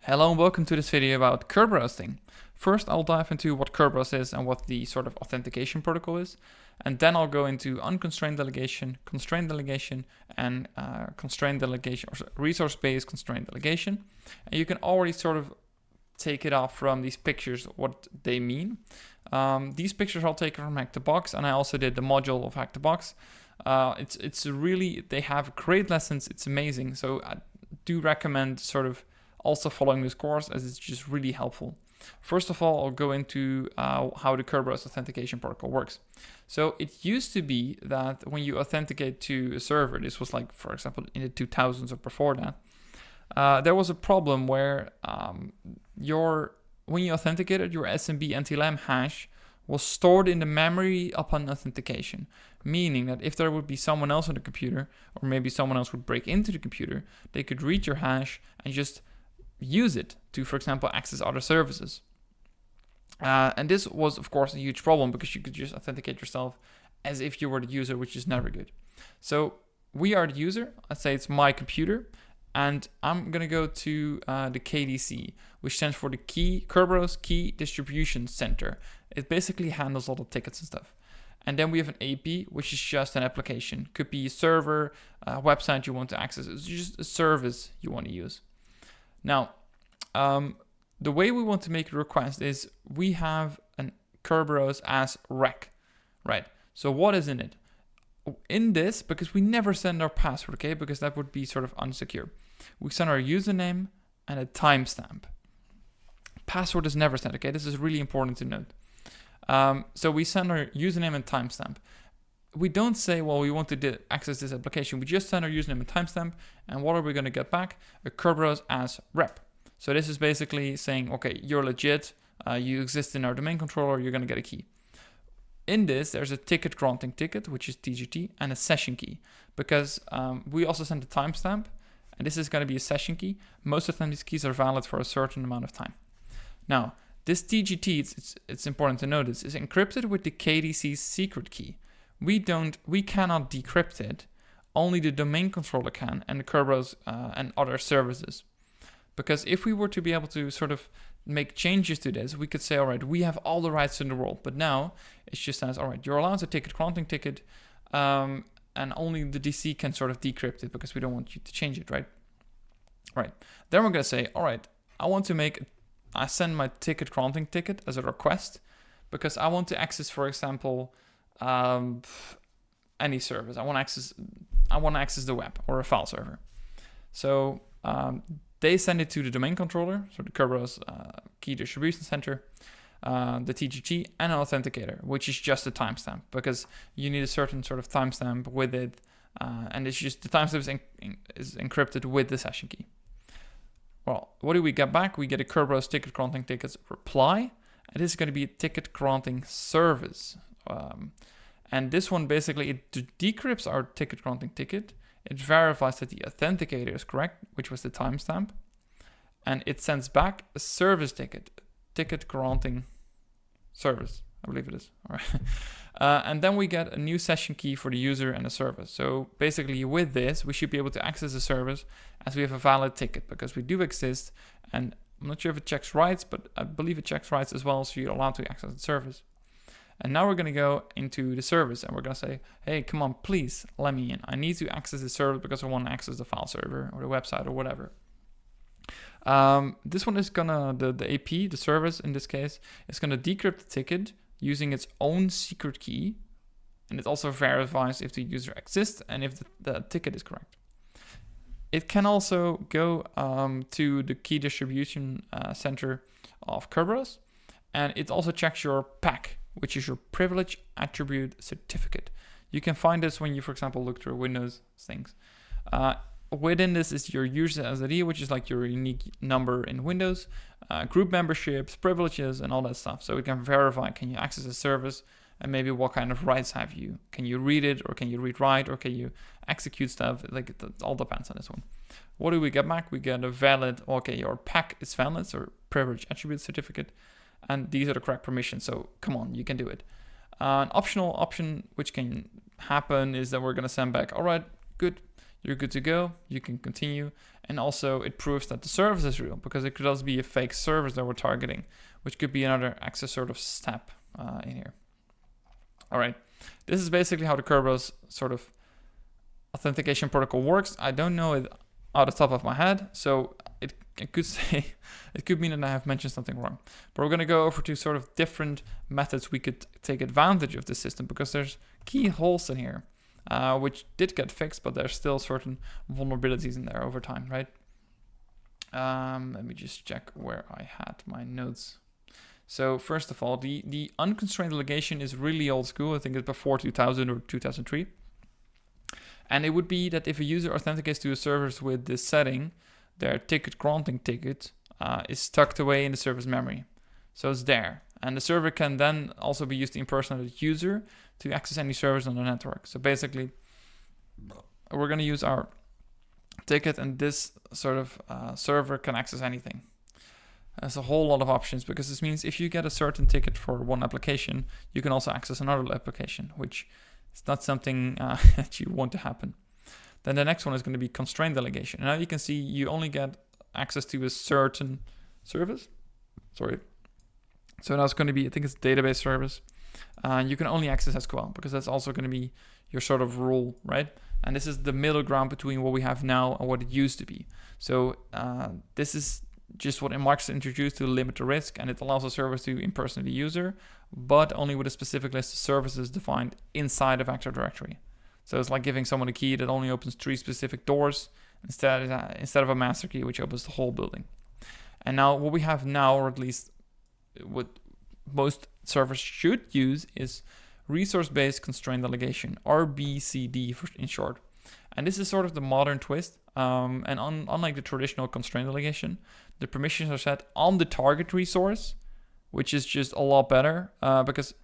Hello and welcome to this video about Kerberoasting. First, I'll dive into what Kerberoast is and what the sort of authentication protocol is. And then I'll go into unconstrained delegation, constrained delegation, and constrained delegation, or resource-based constrained delegation. And you can already sort of take it off from these pictures, what they mean. These pictures I'll take from Hack the Box, and I also did the module of Hack the Box. It's really, they have great lessons, it's amazing. So I do recommend sort of also following this course, as it's just really helpful. First of all, I'll go into how the Kerberoast authentication protocol works. So it used to be that when you authenticate to a server, this was like, for example, in the 2000s or before that, there was a problem where when you authenticated, your SMB NTLM hash was stored in the memory upon authentication, meaning that if there would be someone else on the computer, or maybe someone else would break into the computer, they could read your hash and just use it to, for example, access other services. And this was, of course, a huge problem because you could just authenticate yourself as if you were the user, which is never good. So we are the user. Let's say it's my computer, and I'm going to go to the KDC, which stands for the Kerberoast Key Distribution Center. It basically handles all the tickets and stuff. And then we have an AP, which is just an application. Could be a server, a website you want to access. It's just a service you want to use. Now, the way we want to make a request is we have an Kerberoast as rec, right? So what is in it? In this, because we never send our password, okay? Because that would be sort of unsecure. We send our username and a timestamp. Password is never sent, okay? This is really important to note. So we send our username and timestamp. We don't say, well, we want to access this application. We just send our username and timestamp. And what are we going to get back? A Kerberoast as rep. So this is basically saying, okay, you're legit. You exist in our domain controller. You're going to get a key. In this, there's a ticket granting ticket, which is TGT, and a session key. Because we also send a timestamp. And this is going to be a session key. Most of the time, these keys are valid for a certain amount of time. Now, this TGT, it's important to notice, is encrypted with the KDC's secret key. We cannot decrypt it. Only the domain controller can, and the Kerberoast and other services. Because if we were to be able to sort of make changes to this, we could say, all right, we have all the rights in the world. But now it just says, all right, you're allowed to ticket granting ticket, and only the DC can sort of decrypt it because we don't want you to change it, right? Right. Then we're going to say, all right, I send my ticket granting ticket as a request because I want to access, for example, any service. I want to access the web or a file server. So they send it to the domain controller, so the Kerberoast Key Distribution Center, the TGT, and an authenticator, which is just a timestamp because you need a certain sort of timestamp with it, and it's just the timestamp is encrypted with the session key. Well, what do we get back? We get a Kerberoast ticket granting tickets reply, and this is going to be a ticket granting service. And this one basically, it decrypts our ticket granting ticket. It verifies that the authenticator is correct, which was the timestamp. And it sends back a service ticket granting service. I believe it is. All right. And then we get a new session key for the user and the service. So basically with this, we should be able to access the service as we have a valid ticket because we do exist. And I'm not sure if it checks rights, but I believe it checks rights as well. So you're allowed to access the service. And now we're going to go into the service and we're going to say, hey, come on, please let me in. I need to access the service because I want to access the file server or the website or whatever. This one is gonna, the AP, the service in this case, is going to decrypt the ticket using its own secret key. And it also verifies if the user exists and if the ticket is correct. It can also go to the key distribution center of Kerberoast. And it also checks your PAC, which is your Privilege Attribute Certificate. You can find this when you, for example, look through Windows things. Within this is your user ID, which is like your unique number in Windows, group memberships, privileges, and all that stuff. So it can verify, can you access a service, and maybe what kind of rights have you? Can you read it, or can you read write, or can you execute stuff? Like it all depends on this one. What do we get back? We get a valid, okay, your PAC is valid, so Privilege Attribute Certificate. And these are the correct permissions, so come on, you can do it. An optional option which can happen is that we're going to send back, all right, good, you're good to go, you can continue, And also it proves that the service is real, because it could also be a fake service that we're targeting, which could be another access sort of step in here. All right, this is basically how the Kerberos sort of authentication protocol works. I don't know it out of the top of my head, so it could say, it could mean that I have mentioned something wrong. But we're going to go over to sort of different methods we could take advantage of this system, because there's key holes in here, which did get fixed, but there's still certain vulnerabilities in there over time, right? Let me just check where I had my notes. So first of all, the unconstrained delegation is really old school. I think it's before 2000 or 2003. And it would be that if a user authenticates to a service with this setting, their ticket granting ticket is tucked away in the service memory. So it's there. And the server can then also be used to impersonate the user to access any service on the network. So basically, we're going to use our ticket, and this sort of server can access anything. There's a whole lot of options, because this means if you get a certain ticket for one application, you can also access another application, which is not something that you want to happen. Then the next one is going to be constrained delegation. And now you can see you only get access to a certain service. Sorry. So now it's going to be, I think it's database service. You can only access SQL, because that's also going to be your sort of rule, right? And this is the middle ground between what we have now and what it used to be. So this is just what Microsoft introduced to limit the risk, and it allows a service to impersonate the user, but only with a specific list of services defined inside of Active Directory. So it's like giving someone a key that only opens 3 specific doors instead of a master key which opens the whole building. And now what we have now, or at least what most servers should use, is resource-based constrained delegation, RBCD in short. And this is sort of the modern twist. And unlike the traditional constrained delegation, the permissions are set on the target resource, which is just a lot better, because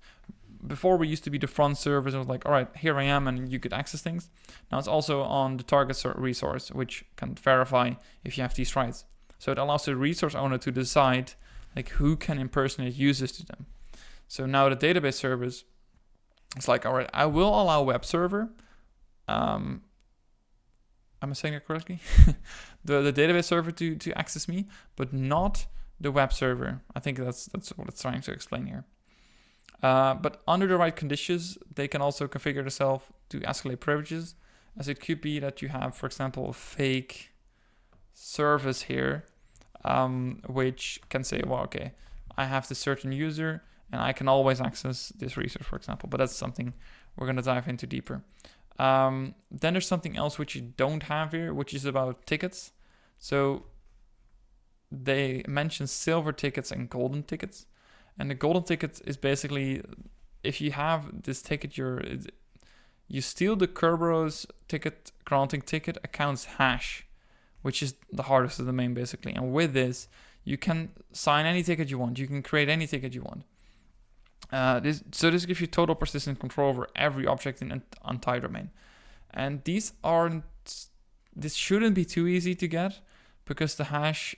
before we used to be the front service. It was like, all right, here I am, and you could access things. Now it's also on the target resource, which can verify if you have these rights. So it allows the resource owner to decide like who can impersonate users to them. So now the database service, it's like, all right, I will allow web server. Am I saying that correctly? the database server to access me, but not the web server. I think that's what it's trying to explain here. But under the right conditions, they can also configure themselves to escalate privileges, as it could be that you have, for example, a fake service here, which can say, well, okay, I have this certain user and I can always access this resource, for example. But that's something we're going to dive into deeper. Then there's something else which you don't have here, which is about tickets. So they mention silver tickets and golden tickets. And the golden ticket is basically, if you have this ticket, you steal the Kerberos ticket granting ticket account's hash, which is the heart of the domain basically. And with this, you can sign any ticket you want. You can create any ticket you want. This gives you total persistent control over every object in an entire domain. And this shouldn't be too easy to get, because the hash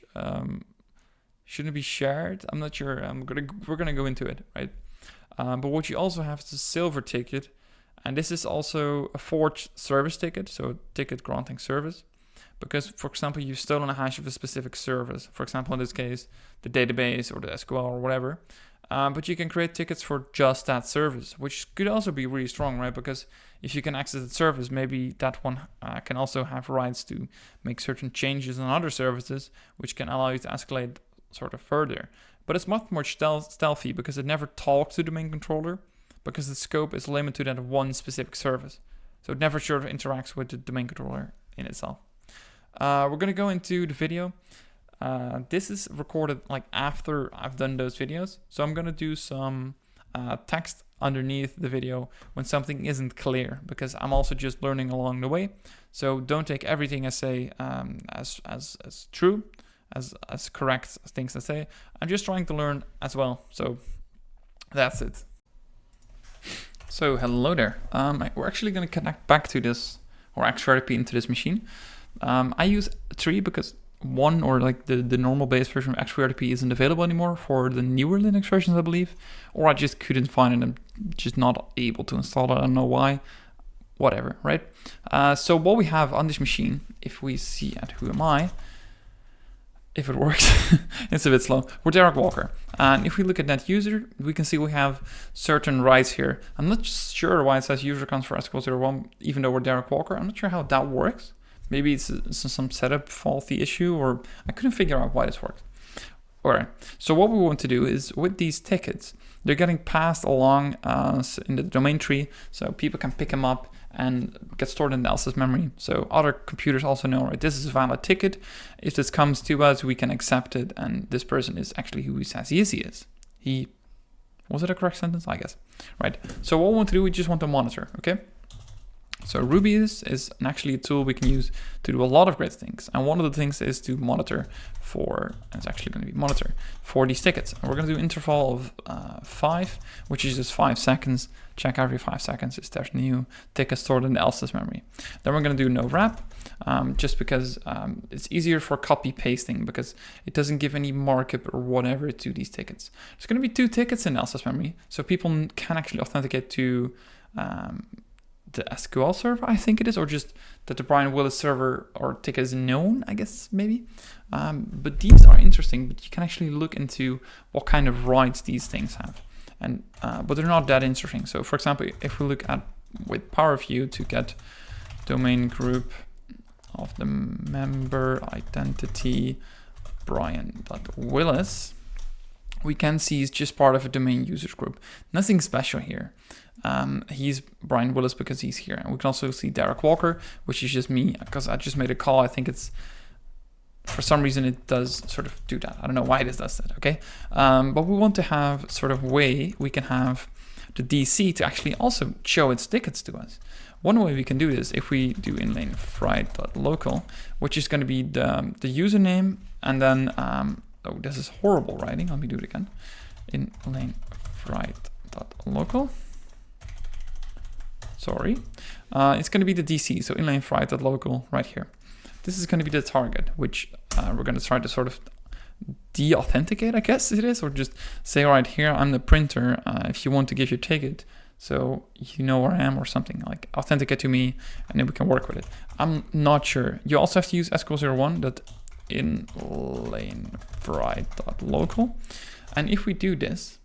shouldn't be shared. I'm not sure. We're gonna go into it, right? But what you also have is a silver ticket, and this is also a forged service ticket, so ticket granting service. Because, for example, you've stolen a hash of a specific service. For example, in this case, the database or the SQL or whatever. But you can create tickets for just that service, which could also be really strong, right? Because if you can access that service, maybe that one can also have rights to make certain changes on other services, which can allow you to escalate sort of further. But it's much more stealthy, because it never talks to the main controller, because the scope is limited to that one specific service. So it never sort of interacts with the domain controller in itself. We're going to go into the video. This is recorded like after I've done those videos. So I'm going to do some text underneath the video when something isn't clear, because I'm also just learning along the way. So don't take everything I say as true, as correct as things I say. I'm just trying to learn as well. So that's it. So hello there. We're actually going to connect back to this, or XRP into this machine. I use 3 because 1, or like the normal base version of XRP isn't available anymore for the newer Linux versions, I believe, or I just couldn't find it. I'm just not able to install it. I don't know why. whatever, right? So what we have on this machine, if we see at who am I, if it works, it's a bit slow. We're Derek Walker. And if we look at that user, we can see we have certain rights here. I'm not sure why it says user counts for SQL01, even though we're Derek Walker. I'm not sure how that works. Maybe it's some setup faulty issue, or I couldn't figure out why this works. All right, so what we want to do is with these tickets, they're getting passed along in the domain tree, so people can pick them up and get stored in the LSS memory. So other computers also know, right, this is a valid ticket. If this comes to us, we can accept it, and this person is actually who he says he is. Was it a correct sentence? I guess. Right, so what we want to do, we just want to monitor, okay? So Rubius is actually a tool we can use to do a lot of great things. And one of the things is to monitor for, and it's actually going to be monitor for these tickets. And we're going to do interval of 5, which is just 5 seconds. Check every 5 seconds if there's new tickets stored in the LSS memory. Then we're going to do no wrap, just because it's easier for copy pasting because it doesn't give any markup or whatever to these tickets. There's going to be 2 tickets in LSS memory, so people can actually authenticate to the SQL server, I think it is, or just that the Brian Willis server or ticket is known, I guess, maybe. But these are interesting, but you can actually look into what kind of rights these things have. And but they're not that interesting. So for example, if we look at with PowerView to get domain group of the member identity Brian.Willis, we can see he's just part of a domain users group. Nothing special here. He's Brian Willis because he's here. And we can also see Derek Walker, which is just me, because I just made a call. I think it's, for some reason, it does sort of do that. I don't know why it does that, okay? But we want to have sort of way we can have the DC to actually also show its tickets to us. One way we can do this, if we do inline fright.local, which is going to be the username, and then, oh, this is horrible writing. Let me do it again. Inline fright.local. Sorry. It's going to be the DC, so inline fright.local right here. This is going to be the target, which we're going to try to sort of de-authenticate, I guess it is, or just say, all right, here I'm the printer. If you want to give your ticket, so you know where I am, or something like authenticate to me, and then we can work with it. I'm not sure. You also have to use SQL01 that inline fright.local, and if we do this,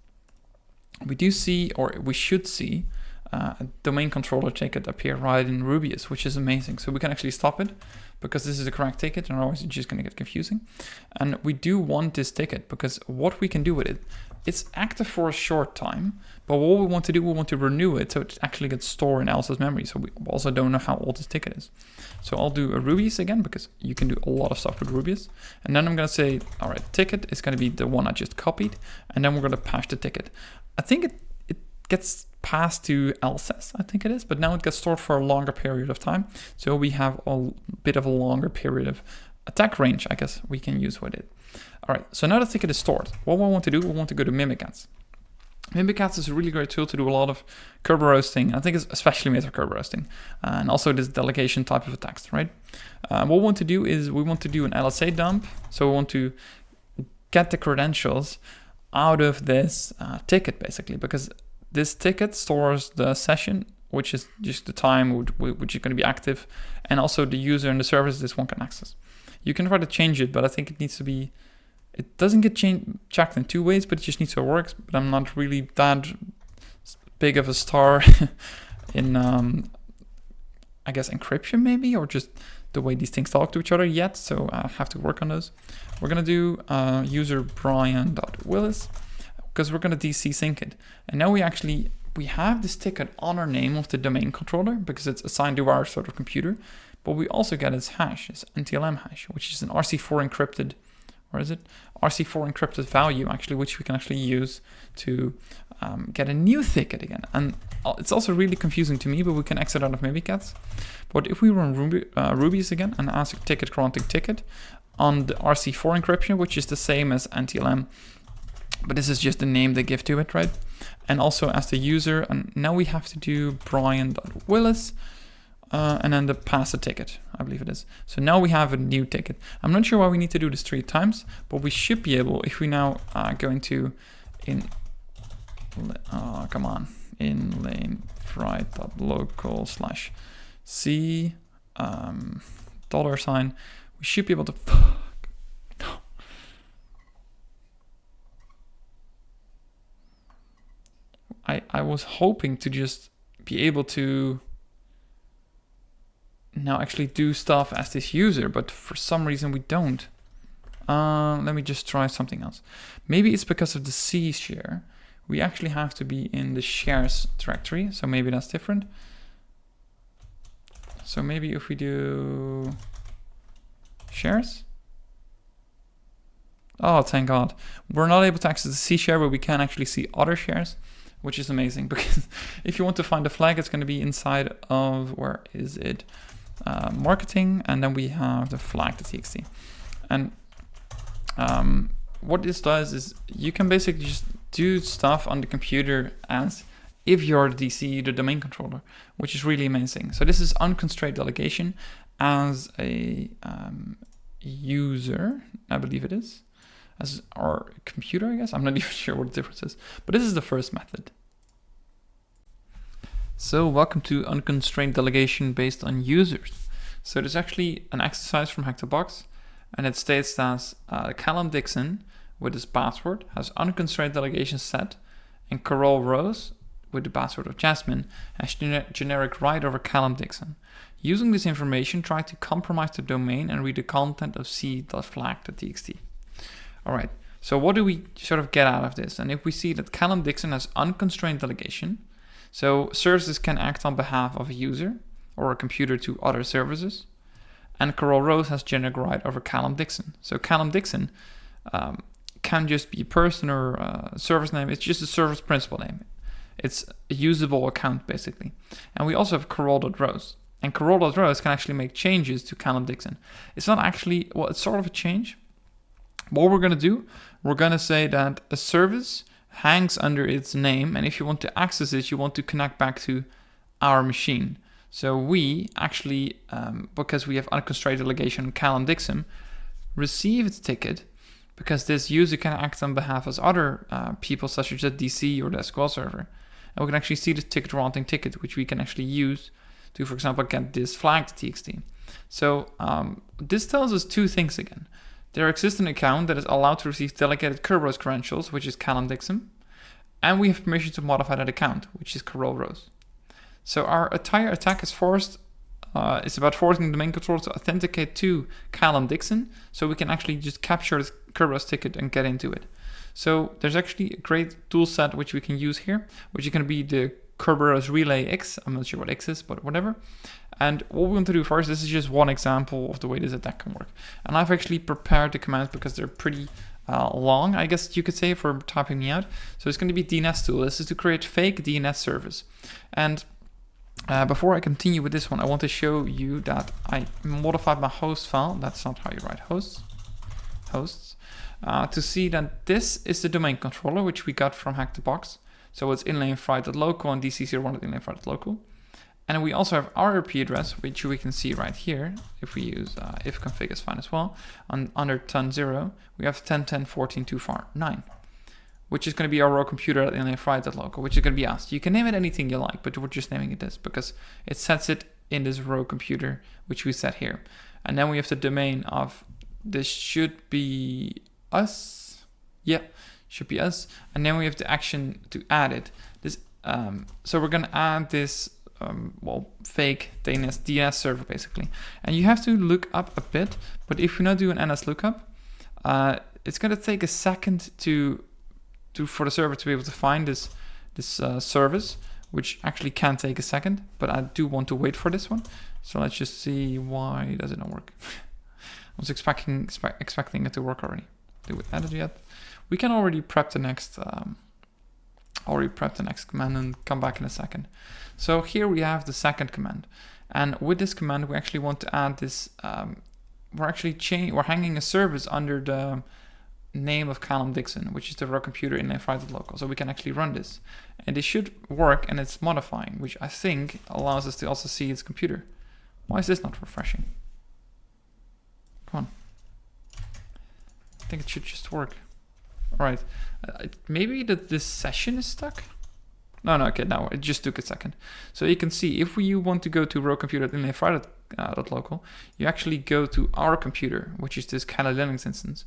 we do see, or we should see, a domain controller ticket appear right in Rubius, which is amazing. So we can actually stop it because this is the correct ticket, and otherwise it's just going to get confusing. And we do want this ticket because what we can do with it, it's active for a short time, but what we want to do, we want to renew it so it actually gets stored in LSS memory. So we also don't know how old this ticket is. So I'll do a Rubius again because you can do a lot of stuff with Rubius. And then I'm going to say, all right, ticket is going to be the one I just copied, and then we're going to patch the ticket. I think it gets passed to LSS, I think it is, but now it gets stored for a longer period of time. So we have a bit of a longer period of attack range, I guess, we can use with it. All right, so now the ticket is stored. What we want to do, we want to go to Mimikatz. Mimikatz is a really great tool to do a lot of Kerberoasting. I think it's especially made for Kerberoasting, and also this delegation type of attacks, right? What we want to do is we want to do an LSA dump. So we want to get the credentials out of this ticket, basically, because this ticket stores the session, which is just the time which is going to be active, and also the user and the service this one can access. You can try to change it, but I think it needs to be, it doesn't get checked in 2 ways, but it just needs to work. But I'm not really that big of a star in, I guess, encryption maybe, or just the way these things talk to each other yet. So I have to work on those. We're going to do user Brian.Willis, because we're going to DC sync it. And now we have this ticket on our name of the domain controller because it's assigned to our sort of computer, but we also get its hash, its NTLM hash, which is an RC4 encrypted, or is it? RC4 encrypted value, actually, which we can actually use to get a new ticket again. And it's also really confusing to me, but we can exit out of Mimikatz. But if we run Rubius again and ask ticket granting ticket on the RC4 encryption, which is the same as NTLM, but this is just the name they give to it, right? And also as the user, and now we have to do Brian.Willis, and then the pass a ticket, I believe it is. So now we have a new ticket. I'm not sure why we need to do this 3 times, but we should be able, if we now go into inline .local/c $. We should be able to. I was hoping to just be able to now actually do stuff as this user, but for some reason we don't. Let me just try something else. Maybe it's because of the C share. We actually have to be in the shares directory, so maybe that's different. So maybe if we do shares. Oh, thank God. We're not able to access the C share, but we can actually see other shares, which is amazing because if you want to find the flag, it's going to be inside of, where is it? Marketing, and then we have the flag.txt. And what this does is you can basically just do stuff on the computer as if you're the DC, the domain controller, which is really amazing. So this is unconstrained delegation as a user, I believe it is. As our computer, I guess. I'm not even sure what the difference is, but this is the first method. So welcome to unconstrained delegation based on users. So there's actually an exercise from Hack the Box, and it states that Callum Dixon with his password has unconstrained delegation set, and Carol Rose with the password of Jasmine has generic right over Callum Dixon. Using this information, try to compromise the domain and read the content of c.flag.txt. All right, so what do we sort of get out of this? And if we see that Callum Dixon has unconstrained delegation, so services can act on behalf of a user or a computer to other services, and Carol Rose has generic right over Callum Dixon. So Callum Dixon can just be a person or a service name. It's just a service principal name. It's a usable account basically. And we also have Carol.Rose. And Carol.Rose can actually make changes to Callum Dixon. It's not actually, well, it's sort of a change. What we're going to do, we're going to say that a service hangs under its name, and if you want to access it, you want to connect back to our machine. So we actually, because we have unconstrained delegation Callum Dixon, receive its ticket because this user can act on behalf of other people, such as the DC or the SQL server. And we can actually see this ticket routing ticket, which we can actually use to, for example, get this flag.txt. So this tells us two things again. There exists an account that is allowed to receive delegated Kerberoast credentials, which is Callum Dixon, and we have permission to modify that account, which is Carol Rose. So our entire attack is it's about forcing the domain controller to authenticate to Callum Dixon, so we can actually just capture the Kerberoast ticket and get into it. So there's actually a great tool set which we can use here, which is going to be the Kerberoast Relay X. I'm not sure what X is, but whatever. And what we want to do first, this is just one example of the way this attack can work. And I've actually prepared the commands because they're pretty long, I guess you could say, for typing me out. So it's going to be DNS tool. This is to create fake DNS service. And before I continue with this one, I want to show you that I modified my host file. That's not how you write hosts. To see that this is the domain controller, which we got from Hack the Box. So it's inlanefry.local and dc01.inlanefry.local. And we also have our IP address, which we can see right here. If we use ifconfig is fine as well. Under 10.0, we have 10.10.14.2.9, which is going to be our raw computer at inlanefry.local, which is going to be us. You can name it anything you like, but we're just naming it this because it sets it in this raw computer, which we set here. And then we have the domain of, this should be us. Yeah, should be us. And then we have the action to add it. So we're going to add this fake DNS server basically. And you have to look up a bit, but if you not do an NS lookup, it's going to take a second for the server to be able to find this service, which actually can take a second, but I do want to wait for this one. So let's just see why does it not work. I was expecting it to work already. Did we add it yet? We can already prep the next command and come back in a second. So here we have the second command, and with this command we actually want to add this. We're hanging a service under the name of Callum Dixon, which is the raw computer in inlanefry.local. So we can actually run this, and it should work, and it's modifying, which I think allows us to also see its computer. Why is this not refreshing? Come on. I think it should just work. All right. Maybe that this session is stuck. No, okay, now it just took a second. So you can see if you want to go to row-computer.inlayfry.local, you actually go to our computer, which is this Kali Linux instance.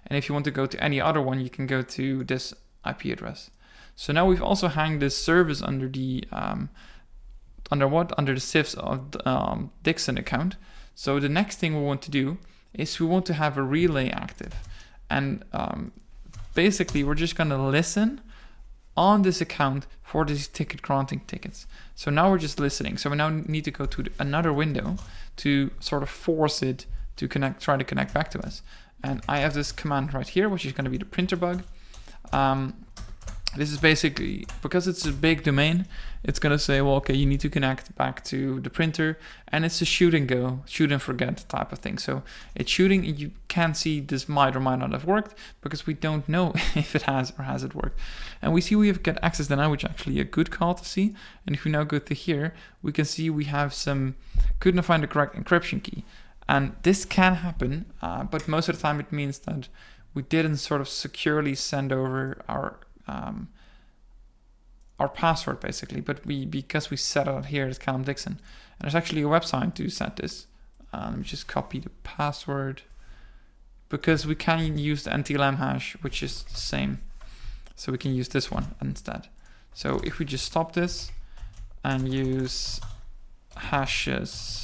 And if you want to go to any other one, you can go to this IP address. So now we've also hung this service under the under the cifs of Dixon account. So the next thing we want to do is we want to have a relay active, and basically we're just going to listen on this account for these ticket granting tickets. So now we're just listening. So we now need to go to another window to sort of force it to try to connect back to us. And I have this command right here, which is going to be the printer bug. This is basically, because it's a big domain, it's going to say, well, okay, you need to connect back to the printer, and it's a shoot and go, shoot and forget type of thing. So it's shooting, and you can't see this might or might not have worked because we don't know if it has or hasn't worked. And we see we have get access now, which is actually a good call to see. And if we now go to here, we can see we have couldn't find the correct encryption key. And this can happen, but most of the time it means that we didn't sort of securely send over our password basically, but because we set it here as Callum Dixon, and there's actually a website to set this. Let me just copy the password, because we can use the NTLM hash, which is the same, so we can use this one instead. So if we just stop this and use hashes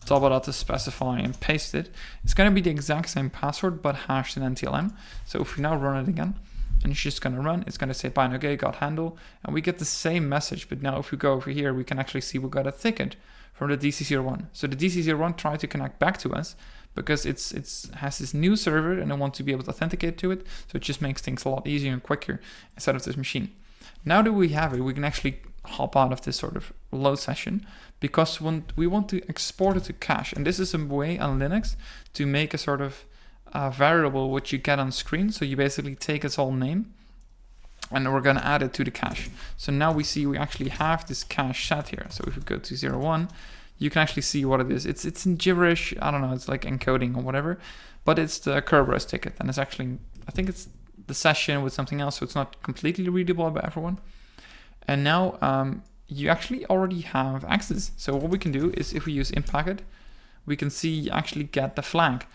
to specify and paste it, it's going to be the exact same password but hashed in NTLM. So if we now run it again, and it's just going to run, it's going to say bind okay, got handle, and we get the same message. But now if we go over here, we can actually see we got a ticket from the DC01. So the DC01 tried to connect back to us because it has this new server and I want to be able to authenticate to it. So it just makes things a lot easier and quicker inside of this machine. Now that we have it, we can actually hop out of this sort of load session, because we want to export it to cache. And this is a way on Linux to make a sort of variable which you get on screen. So you basically take its whole name and we're going to add it to the cache. So now we see we actually have this cache set here. So if we go to 01, you can actually see what it is. It's in gibberish. I don't know, it's like encoding or whatever, but it's the Kerberoast ticket, and it's actually, I think it's the session with something else, so it's not completely readable by everyone. And now you actually already have access. So what we can do is, if we use inpacket, we can see actually get the flag.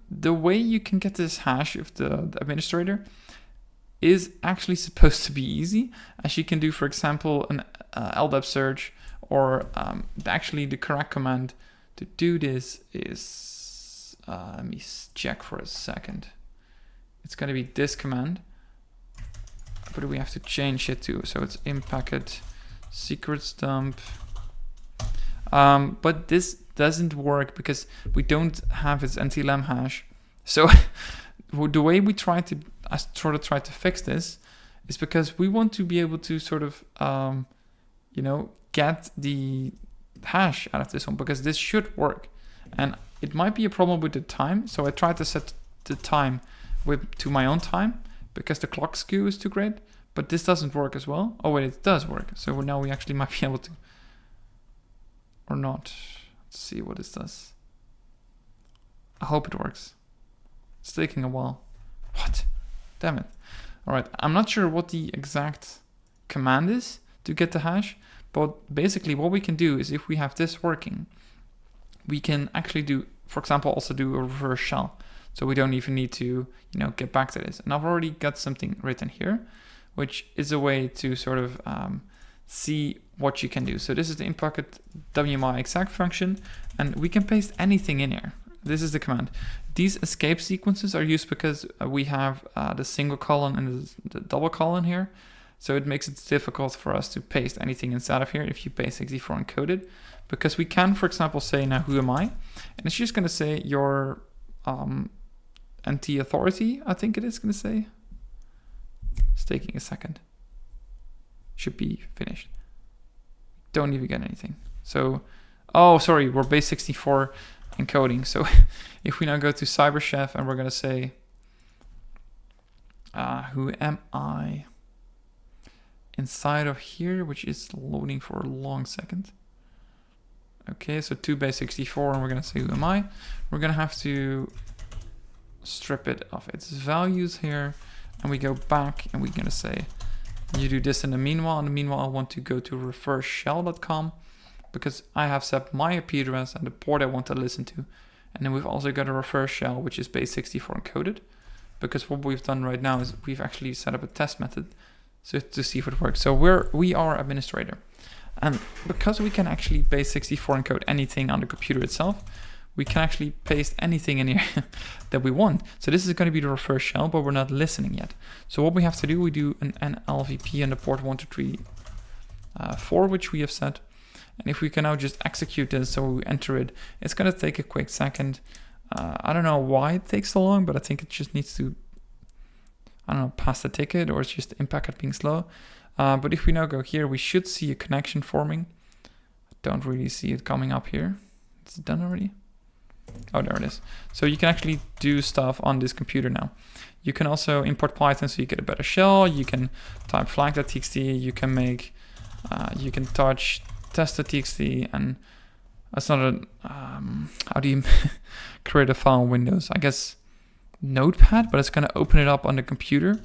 The way you can get this hash of the administrator is actually supposed to be easy, as you can do, for example, an LDAP search, or actually the correct command to do this is, let me check for a second. It's going to be this command, but we have to change it to, so it's inpacket secrets dump. But this doesn't work because we don't have its NTLM hash. So the way we try to fix this is because we want to be able to sort of, get the hash out of this one, because this should work. And it might be a problem with the time. So I tried to set the time to my own time because the clock skew is too great, but this doesn't work as well. Oh wait, it does work. So now we actually might be able to, or not. Let's see what this does. I hope it works. It's taking a while. What? Damn it. All right, I'm not sure what the exact command is to get the hash, but basically what we can do is, if we have this working, we can actually do, for example, also do a reverse shell. So we don't even need to, get back to this. And I've already got something written here, which is a way to sort of see what you can do. So this is the inpacket WMI exact function, and we can paste anything in here. This is the command. These escape sequences are used because we have the single colon and the double colon here. So it makes it difficult for us to paste anything inside of here if you paste 64 encoded, because we can, for example, say now who am I? And it's just going to say your NT authority, I think it is going to say. It's taking a second. Should be finished. Don't even get anything. So, oh, sorry, we're base 64 encoding. So if we now go to CyberChef and we're going to say, who am I? Inside of here, which is loading for a long second. Okay, so to base 64, and we're going to say, who am I? We're going to have to strip it of its values here, and we go back and we're going to say You do this in the meanwhile. In the meanwhile, I want to go to reverseshell.com because I have set my IP address and the port I want to listen to. And then we've also got a reverse shell, which is base64 encoded. Because what we've done right now is we've actually set up a test method to see if it works. So we are administrator. And because we can actually base64 encode anything on the computer itself, we can actually paste anything in here that we want. So this is going to be the reverse shell, but we're not listening yet. So what we have to do, we do an LVP on the port 1234, which we have set. And if we can now just execute this, so we enter it, it's going to take a quick second. I don't know why it takes so long, but I think it just needs to, I don't know, pass the ticket, or it's just the impact at being slow. But if we now go here, we should see a connection forming. I don't really see it coming up here. Is it done already? Oh, there it is. So you can actually do stuff on this computer now. You can also import Python so you get a better shell. You can type flag.txt. You can make, you can touch test.txt, and that's not a, how do you create a file in Windows? I guess Notepad, but it's going to open it up on the computer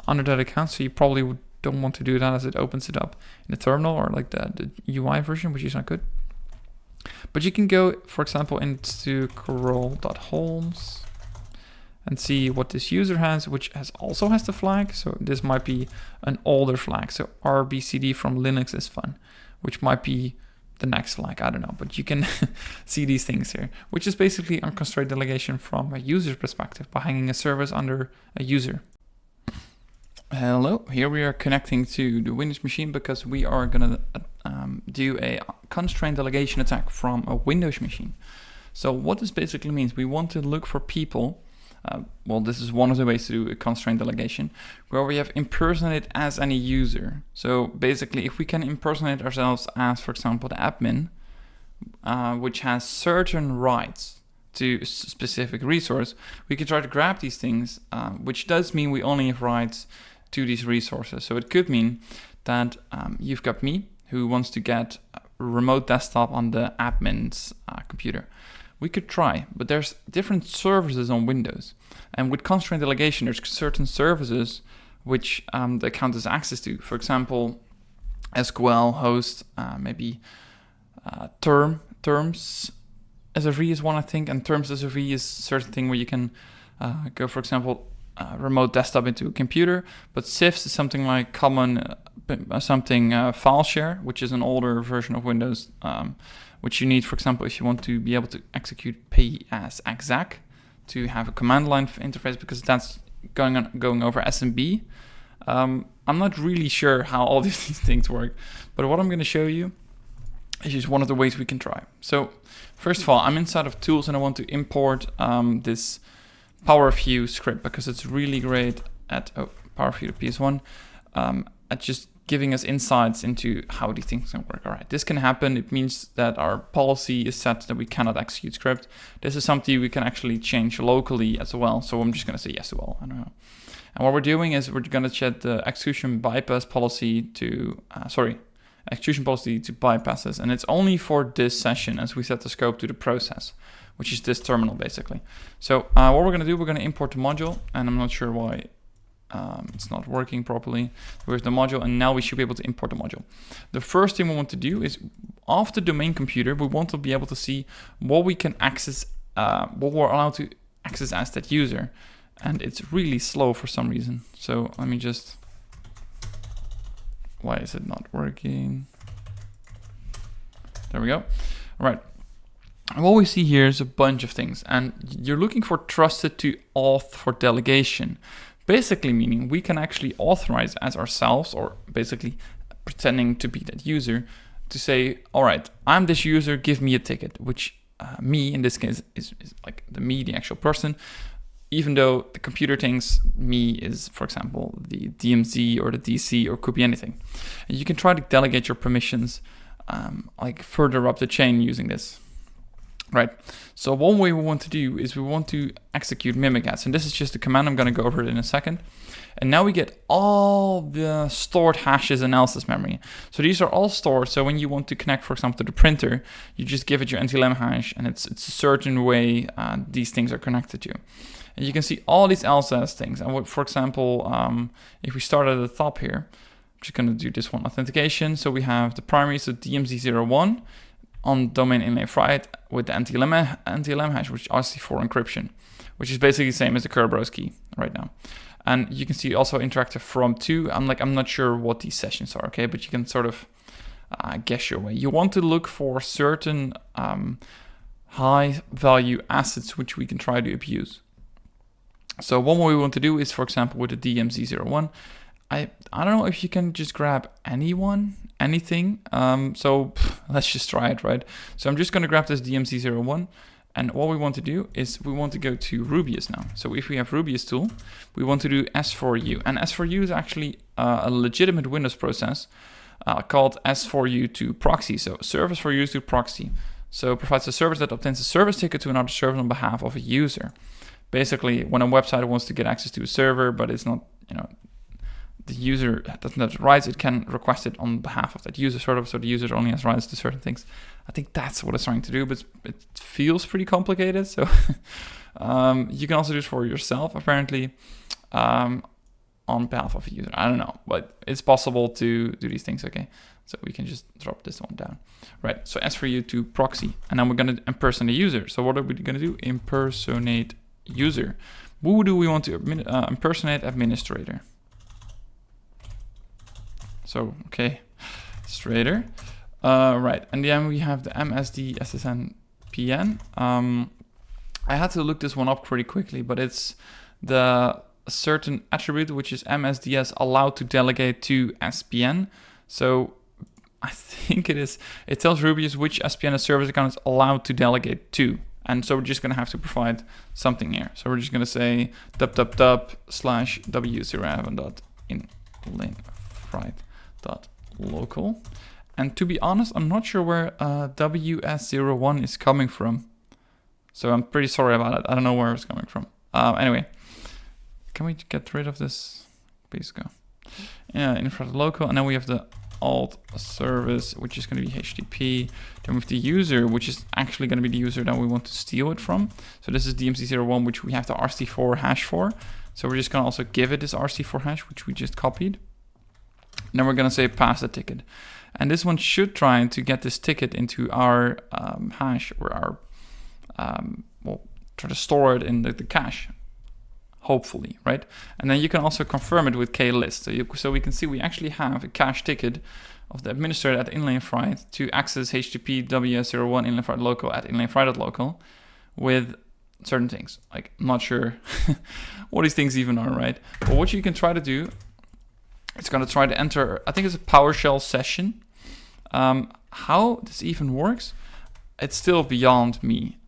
under that account. So you probably don't want to do that as it opens it up in the terminal or like the UI version, which is not good. But you can go, for example, into curl.holmes and see what this user has, which also has the flag. So this might be an older flag. So RBCD from Linux is fun, which might be the next flag, I don't know, but you can see these things here, which is basically unconstrained delegation from a user's perspective by hanging a service under a user. Hello, here we are connecting to the Windows machine because we are gonna do a constrained delegation attack from a Windows machine. So what this basically means, we want to look for people. Well, this is one of the ways to do a constrained delegation, where we have impersonated as any user. So basically, if we can impersonate ourselves as, for example, the admin, which has certain rights to a specific resource, we can try to grab these things, which does mean we only have rights to these resources. So it could mean that you've got me, who wants to get a remote desktop on the admin's computer. We could try, but there's different services on Windows. And with constrained delegation, there's certain services which the account has access to. For example, SQL host, maybe terms SRV is one, I think, and terms SRV is a certain thing where you can go, for example, remote desktop into a computer. But CIFS is something like common, file share, which is an older version of Windows, which you need, for example, if you want to be able to execute P as exec, to have a command line interface, because that's going over SMB. I'm not really sure how all these things work, but what I'm going to show you is just one of the ways we can try. So first of all, I'm inside of tools and I want to import this PowerView script because it's really great at PowerView PS1 at just giving us insights into how these things can work. All right, this can happen. It means that our policy is set that we cannot execute script. This is something we can actually change locally as well. So I'm just going to say yes to all. I don't know. And what we're doing is we're going to set the execution bypass policy to, execution policy to bypasses. And it's only for this session as we set the scope to the process, which is this terminal basically. So what we're going to do, we're going to import the module, and I'm not sure why it's not working properly. Where's the module? And now we should be able to import the module. The first thing we want to do is, off the domain computer, we want to be able to see what we can access, what we're allowed to access as that user. And it's really slow for some reason. So let me just, why is it not working? There we go. All right. And what we see here is a bunch of things, and you're looking for trusted to auth for delegation. Basically meaning we can actually authorize as ourselves, or basically pretending to be that user, to say, all right, I'm this user, give me a ticket, which me in this case is like the actual person, even though the computer thinks me is, for example, the DMZ or the DC, or could be anything. And you can try to delegate your permissions like further up the chain using this. Right, so one way we want to do is we want to execute mimic-as, and this is just a command. I'm going to go over it in a second. And now we get all the stored hashes in else's memory. So these are all stored, so when you want to connect, for example, to the printer, you just give it your NTLM hash, and it's a certain way these things are connected to. And you can see all these else things. And for example, if we start at the top here, just going to do this one, authentication. So we have the primary, so DMZ01 on domain inlay fried with the NTLM hash, which is RC4 encryption, which is basically the same as the Kerberos key right now. And you can see also interactive from to. I'm not sure what these sessions are, okay? But you can sort of guess your way. You want to look for certain high value assets which we can try to abuse. So one way we want to do is, for example, with the DMZ01, I don't know if you can just grab anything. So let's just try it, right? So I'm just going to grab this DMZ01. And what we want to do is we want to go to Rubius now. So if we have Rubius tool, we want to do S4U. And S4U is actually a legitimate Windows process called S4U to proxy. So service for use to proxy. So it provides a service that obtains a service ticket to another server on behalf of a user. Basically, when a website wants to get access to a server, but it's not, the user doesn't have rights, it can request it on behalf of that user, sort of, so the user only has rights to certain things. I think that's what it's trying to do, but it feels pretty complicated. So you can also do it for yourself, apparently, on behalf of a user. I don't know, but it's possible to do these things, okay? So we can just drop this one down. Right, so S4U to proxy, and then we're going to impersonate a user. So what are we going to do? Impersonate user. Who do we want to impersonate? Administrator. So, okay, administrator. Right, and then we have the MSD SSN PN. I had to look this one up pretty quickly, but it's the certain attribute which is MSDS allowed to delegate to SPN. So I think it tells Rubius which SPN a service account is allowed to delegate to. And so we're just going to have to provide something here. So we're just going to say www/w07.inlanefried.local. And to be honest, I'm not sure where WS01 is coming from. So I'm pretty sorry about it. I don't know where it's coming from. Anyway, can we get rid of this? Please go. Yeah, infrared local. And then we have the alt service, which is going to be HTTP. Then we have the user, which is actually going to be the user that we want to steal it from. So this is DMZ01, which we have the RC4 hash for. So we're just going to also give it this RC4 hash, which we just copied. And then we're going to say pass the ticket. And this one should try to get this ticket into our hash, or our, we'll try to store it in the cache, hopefully, right? And then you can also confirm it with klist. So we can see we actually have a cache ticket of the administrator at inlanefried to access HTTP WS01 inlanefried local at inlanefried.local with certain things. Like, I'm not sure what these things even are, right? But what you can try to do, it's going to try to enter, I think it's a PowerShell session. How this even works, it's still beyond me.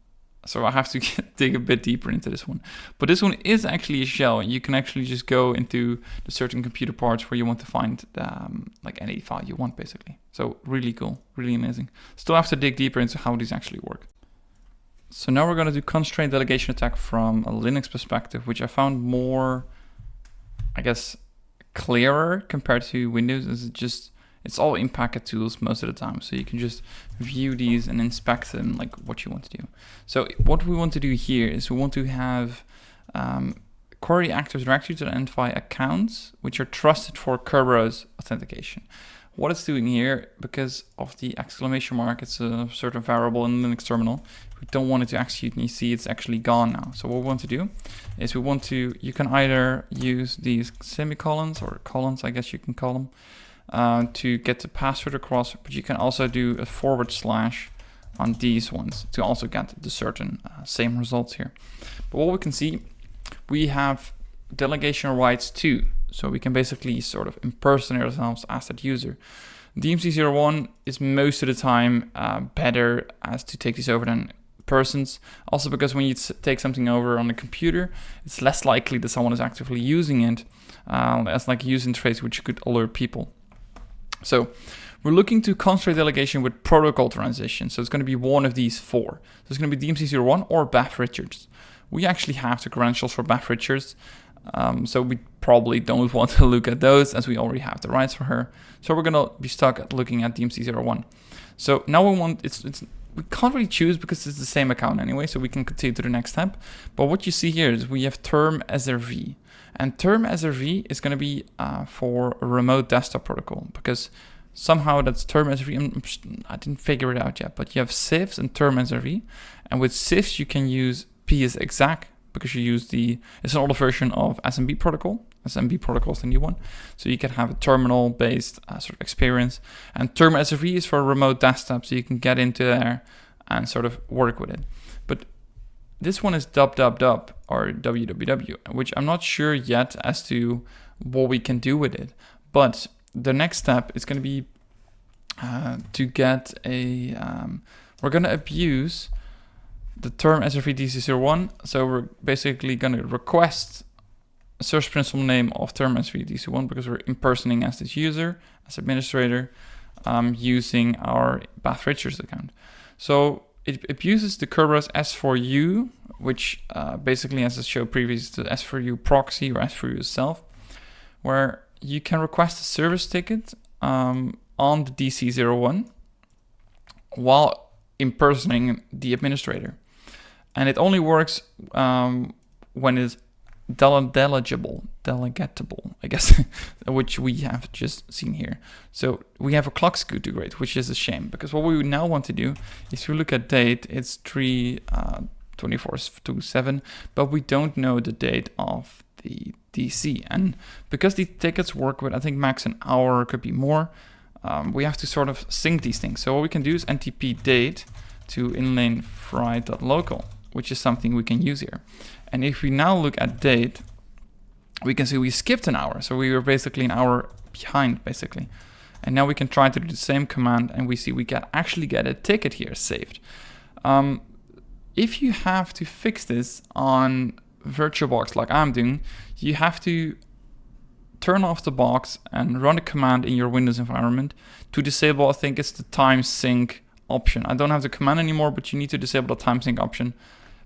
So I have to dig a bit deeper into this one. But this one is actually a shell, and you can actually just go into the certain computer parts where you want to find like any file you want, basically. So really cool, really amazing. Still have to dig deeper into how these actually work. So now we're going to do constrained delegation attack from a Linux perspective, which I found more, I guess, clearer compared to Windows. It's all in packet tools most of the time, so you can just view these and inspect them like what you want to do. So what we want to do here is we want to have query actors directory to identify accounts which are trusted for Kerberos authentication. What it's doing here, because of the exclamation mark, it's a certain variable in Linux terminal. We don't want it to execute, and you see it's actually gone now. So what we want to do is you can either use these semicolons or colons, I guess you can call them, to get the password across, but you can also do a / on these ones to also get the certain same results here. But what we can see, we have delegation rights too. So we can basically sort of impersonate ourselves as that user. DMZ01 is most of the time better as to take these over than persons. Also because when you take something over on a computer, it's less likely that someone is actively using it as like a user interface which could alert people. So we're looking to constrain delegation with protocol transition. So it's going to be one of these four. So it's going to be DMZ01 or Beth Richards. We actually have the credentials for Beth Richards. So we probably don't want to look at those as we already have the rights for her. So we're going to be stuck at looking at DMZ01. So now we want, we can't really choose because it's the same account anyway. So we can continue to the next step. But what you see here is we have term SRV. And term SRV is going to be for a remote desktop protocol, because somehow that's term SRV. I didn't figure it out yet, but you have sieves and term SRV. And with sieves, you can use PSExec, because you use it's an older version of SMB protocol. SMB protocol is the new one. So you can have a terminal-based sort of experience. And term SRV is for a remote desktop, so you can get into there and sort of work with it. But this one is www or www, which I'm not sure yet as to what we can do with it. But the next step is going to be to get we're going to abuse the term SRV DC01. So we're basically going to request a source principal name of term SRV DC01 because we're impersonating as this user, as administrator, using our Bath Richards account. So it abuses the Kerberos S4U, which basically, as I showed previously, the S4U proxy or S4U itself, where you can request a service ticket on the DC01 while impersonating the administrator. And it only works when it's delegatable, I guess, which we have just seen here. So we have a clock skew to grid, which is a shame, because what we now want to do is to look at date. It's 3/24/7, but we don't know the date of the DC. And because the tickets work with, I think, max an hour, could be more, we have to sort of sync these things. So what we can do is NTP date to inline fry.local, which is something we can use here. And if we now look at date, we can see we skipped an hour. So we were basically an hour behind, basically. And now we can try to do the same command, and we see we can actually get a ticket here saved. If you have to fix this on VirtualBox like I'm doing, you have to turn off the box and run a command in your Windows environment to disable, I think it's the time sync option. I don't have the command anymore, but you need to disable the time sync option,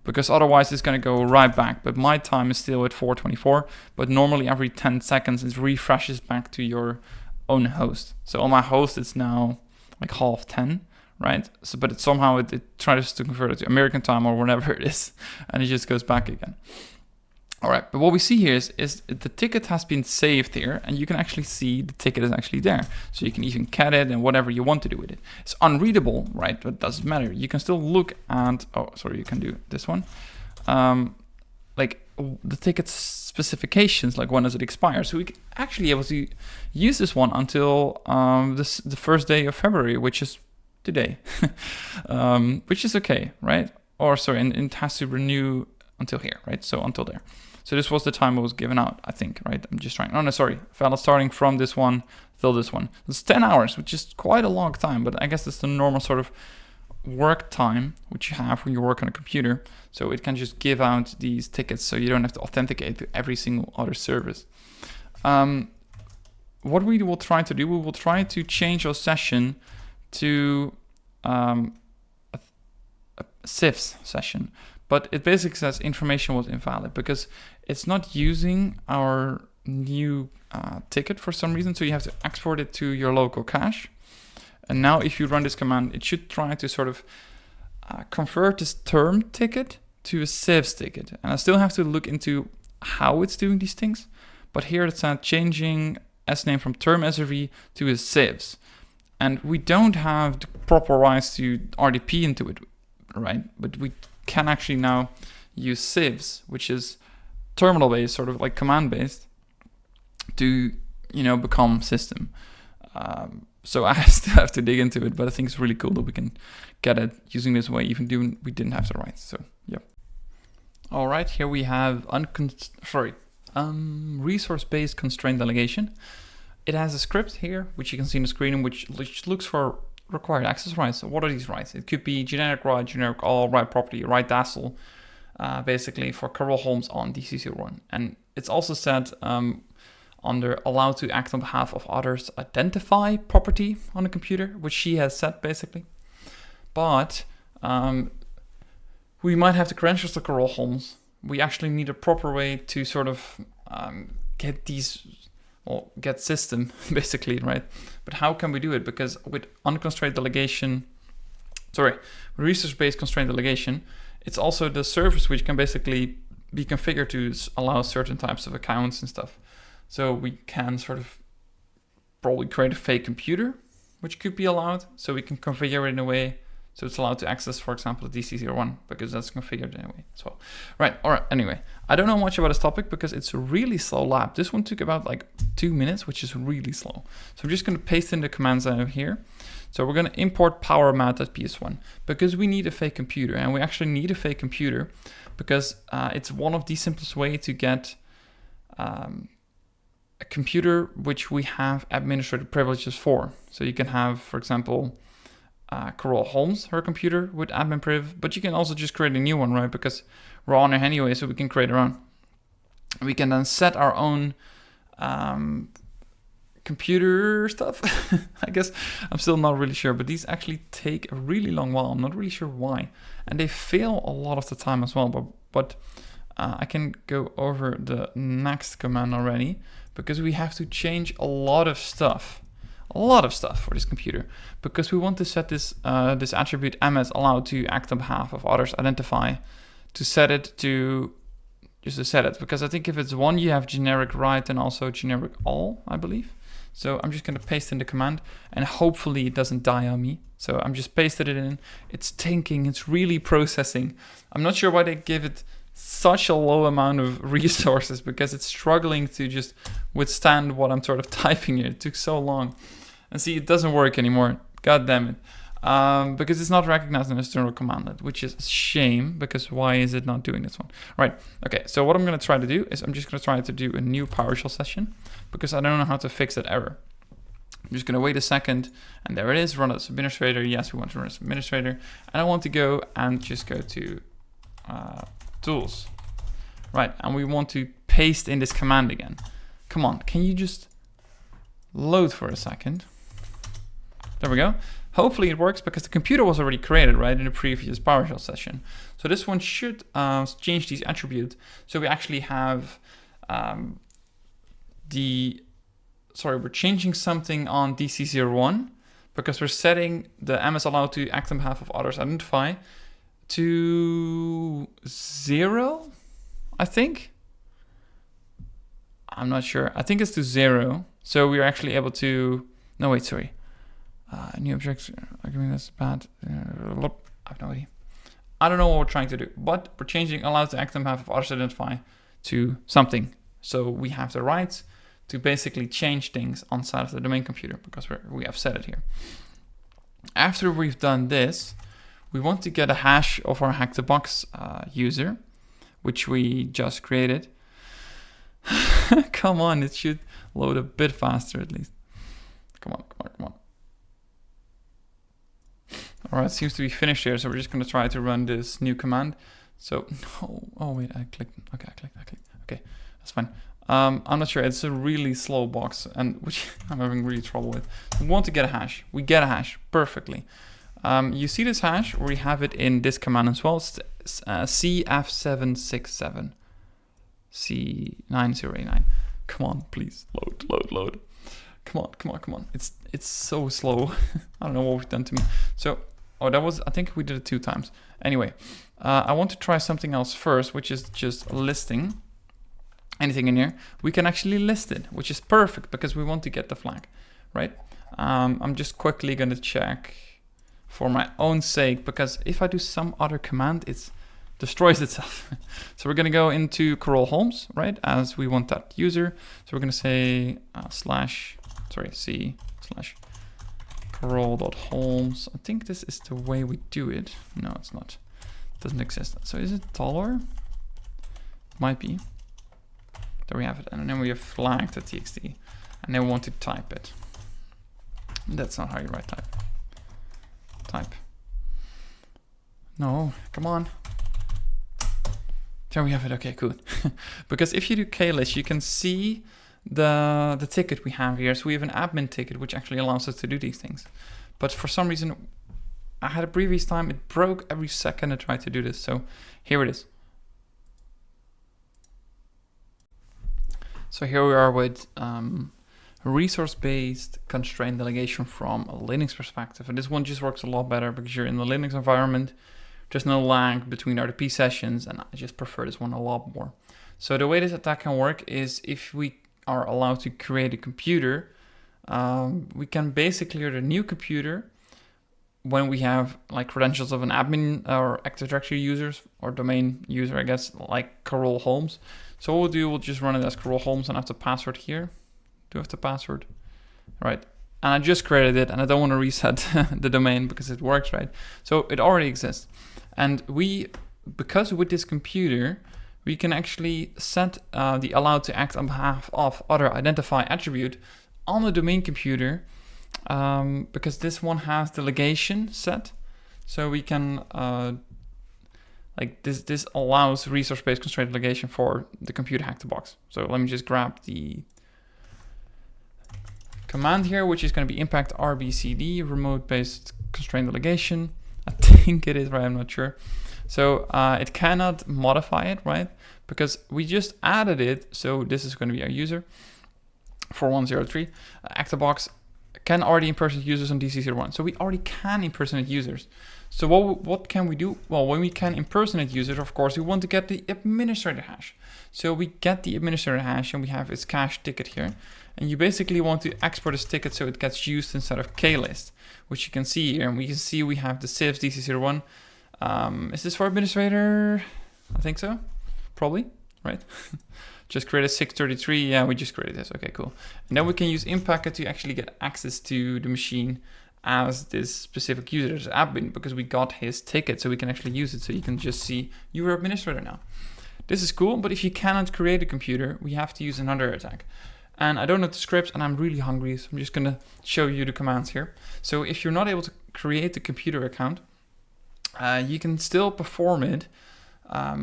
because otherwise it's going to go right back. But my time is still at 4:24, but normally every 10 seconds it refreshes back to your own host. So on my host it's now like 10:30, right? So, but somehow it tries to convert it to American time or whatever it is, and it just goes back again. All right, but what we see here is the ticket has been saved here, and you can actually see the ticket is actually there. So you can even cat it and whatever you want to do with it. It's unreadable, right? But it doesn't matter. You can still look at, you can do this one. Like the ticket specifications, like when does it expire? So we can actually able to use this one until the first day of February, which is today, which is okay, right? Or sorry, and it has to renew until here, right? So until there. So this was the time it was given out, I think, right? I'm just trying. Oh, no, sorry. Valid starting from this one till this one. It's 10 hours, which is quite a long time, but I guess that's the normal sort of work time which you have when you work on a computer. So it can just give out these tickets so you don't have to authenticate to every single other service. What we will try to do, we will try to change our session to a sieves session. But it basically says information was invalid because it's not using our new ticket for some reason. So you have to export it to your local cache. And now if you run this command, it should try to sort of convert this term ticket to a sieves ticket. And I still have to look into how it's doing these things. But here it's changing sname from term SRV to a sieves. And we don't have the proper rights to RDP into it, right? But we can actually now use sieves, which is terminal-based, sort of like command-based, to, become system. So I still have to dig into it, but I think it's really cool that we can get it using this way, even though we didn't have the rights. So, yeah. All right, here we have resource-based constraint delegation. It has a script here, which you can see on the screen, which looks for required access rights. So what are these rights? It could be generic right, generic all, right property, right DASL, basically for Carol Holmes on DC01. And it's also said under allowed to act on behalf of others, identify property on a computer, which she has said basically. But we might have the credentials to Carol Holmes. We actually need a proper way to sort of get these, get system basically, right? But how can we do it? Because with unconstrained delegation, resource-based constraint delegation, it's also the service which can basically be configured to allow certain types of accounts and stuff. So we can sort of probably create a fake computer, which could be allowed. So we can configure it in a way so it's allowed to access, for example, the DC01, because that's configured in a way as well. Right, all right, anyway. I don't know much about this topic because it's a really slow lab. This one took about like 2 minutes, which is really slow. So I'm just gonna paste in the commands I have here. So we're gonna import powermat.ps1 because we need a fake computer, and we actually need a fake computer because it's one of the simplest way to get a computer which we have administrative privileges for. So you can have, for example, Carol Holmes, her computer with admin priv, but you can also just create a new one, right? Because we're on her anyway, so we can create our own. We can then set our own computer stuff. I guess I'm still not really sure, but these actually take a really long while. I'm not really sure why, and they fail a lot of the time as well. But I can go over the next command already because we have to change a lot of stuff for this computer, because we want to set this this attribute ms allowed to act on behalf of others identify to set it to just to set it, because I think if it's one you have generic right and also generic all, I believe. So I'm just going to paste in the command and hopefully it doesn't die on me. So I'm just pasted it in. It's thinking, it's really processing. I'm not sure why they give it such a low amount of resources, because it's struggling to just withstand what I'm sort of typing here. It took so long. And see, it doesn't work anymore. God damn it. Because it's not recognized an external commandlet, which is a shame, because why is it not doing this one? Right, okay, so what I'm gonna try to do is I'm just gonna try to do a new PowerShell session, because I don't know how to fix that error. I'm just gonna wait a second, and there it is, run as administrator. Yes, we want to run as administrator. And I want to go and just go to tools. Right, and we want to paste in this command again. Come on, can you just load for a second? There we go. Hopefully it works because the computer was already created, right, in the previous PowerShell session. So this one should change these attributes. So we actually have we're changing something on DC01 because we're setting the ms allowed to act on behalf of others identify to 0, I think. I'm not sure. I think it's to 0. So we're actually able to, no, wait, sorry. New objects, arguing that's bad. I have no idea. I don't know what we're trying to do, but we're changing allowed to act on behalf of others identify to something. So we have the right to basically change things on side of the domain computer because we have set it here. After we've done this, we want to get a hash of our hack the box user, which we just created. Come on, it should load a bit faster at least. Come on. All right, it seems to be finished here, so we're just going to try to run this new command. So, oh wait, I clicked. Okay, I clicked. Okay, that's fine. I'm not sure. It's a really slow box, and which I'm having really trouble with. We want to get a hash. We get a hash perfectly. You see this hash? We have it in this command as well. It's CF767 C9089. Come on, please load. Come on. It's so slow. I don't know what we've done to me. So, I think we did it 2 times. Anyway, I want to try something else first, which is just listing anything in here. We can actually list it, which is perfect because we want to get the flag, right? I'm just quickly going to check for my own sake, because if I do some other command, it destroys itself. So we're going to go into Carol Holmes, right? As we want that user. So we're going to say c/carol.holmes. I think this is the way we do it. No, it's not. It doesn't exist. So is it $? Might be. There we have it. And then we have flag.txt. And then we want to type it. That's not how you write type. No, come on. There we have it. Okay, cool. Because if you do klist, you can see the ticket we have here. So we have an admin ticket, which actually allows us to do these things. But for some reason, I had a previous time, it broke every second I tried to do this. So here it is. So here we are with resource-based constrained delegation from a Linux perspective. And this one just works a lot better because you're in the Linux environment. there's no lag between RDP sessions, and I just prefer this one a lot more. So the way this attack can work is if we are allowed to create a computer, we can basically create a new computer when we have like credentials of an admin or Active Directory users or domain user, I guess, like Carol Holmes. So what we'll do, we'll just run it as Carol Holmes and have the password here. Do I have the password? Right. And I just created it and I don't want to reset the domain because it works, right? So it already exists. And because with this computer, we can actually set the allowed to act on behalf of other identify attribute on the domain computer, because this one has delegation set. So we can, like this allows resource-based constraint delegation for the computer hack the box. So let me just grab the command here, which is going to be impact rbcd remote-based constraint delegation. I think it is, right? I'm not sure. So it cannot modify it, right? Because we just added it. So this is going to be our user 4103. ActiveBox can already impersonate users on DC01. So we already can impersonate users. So what can we do? Well, when we can impersonate users, of course, we want to get the administrator hash. So we get the administrator hash and we have its cache ticket here. And you basically want to export this ticket so it gets used instead of klist, which you can see here. And we can see we have the civs DC01. Is this for administrator? I think so. Probably, right? Just created 633. Yeah, we just created this. Okay, cool. And then we can use Impact to actually get access to the machine as this specific user, as admin, because we got his ticket, so we can actually use it. So you can just see you are administrator now. This is cool, but if you cannot create a computer, we have to use another attack. And I don't know the scripts, and I'm really hungry, so I'm just gonna show you the commands here. So if you're not able to create a computer account, you can still perform it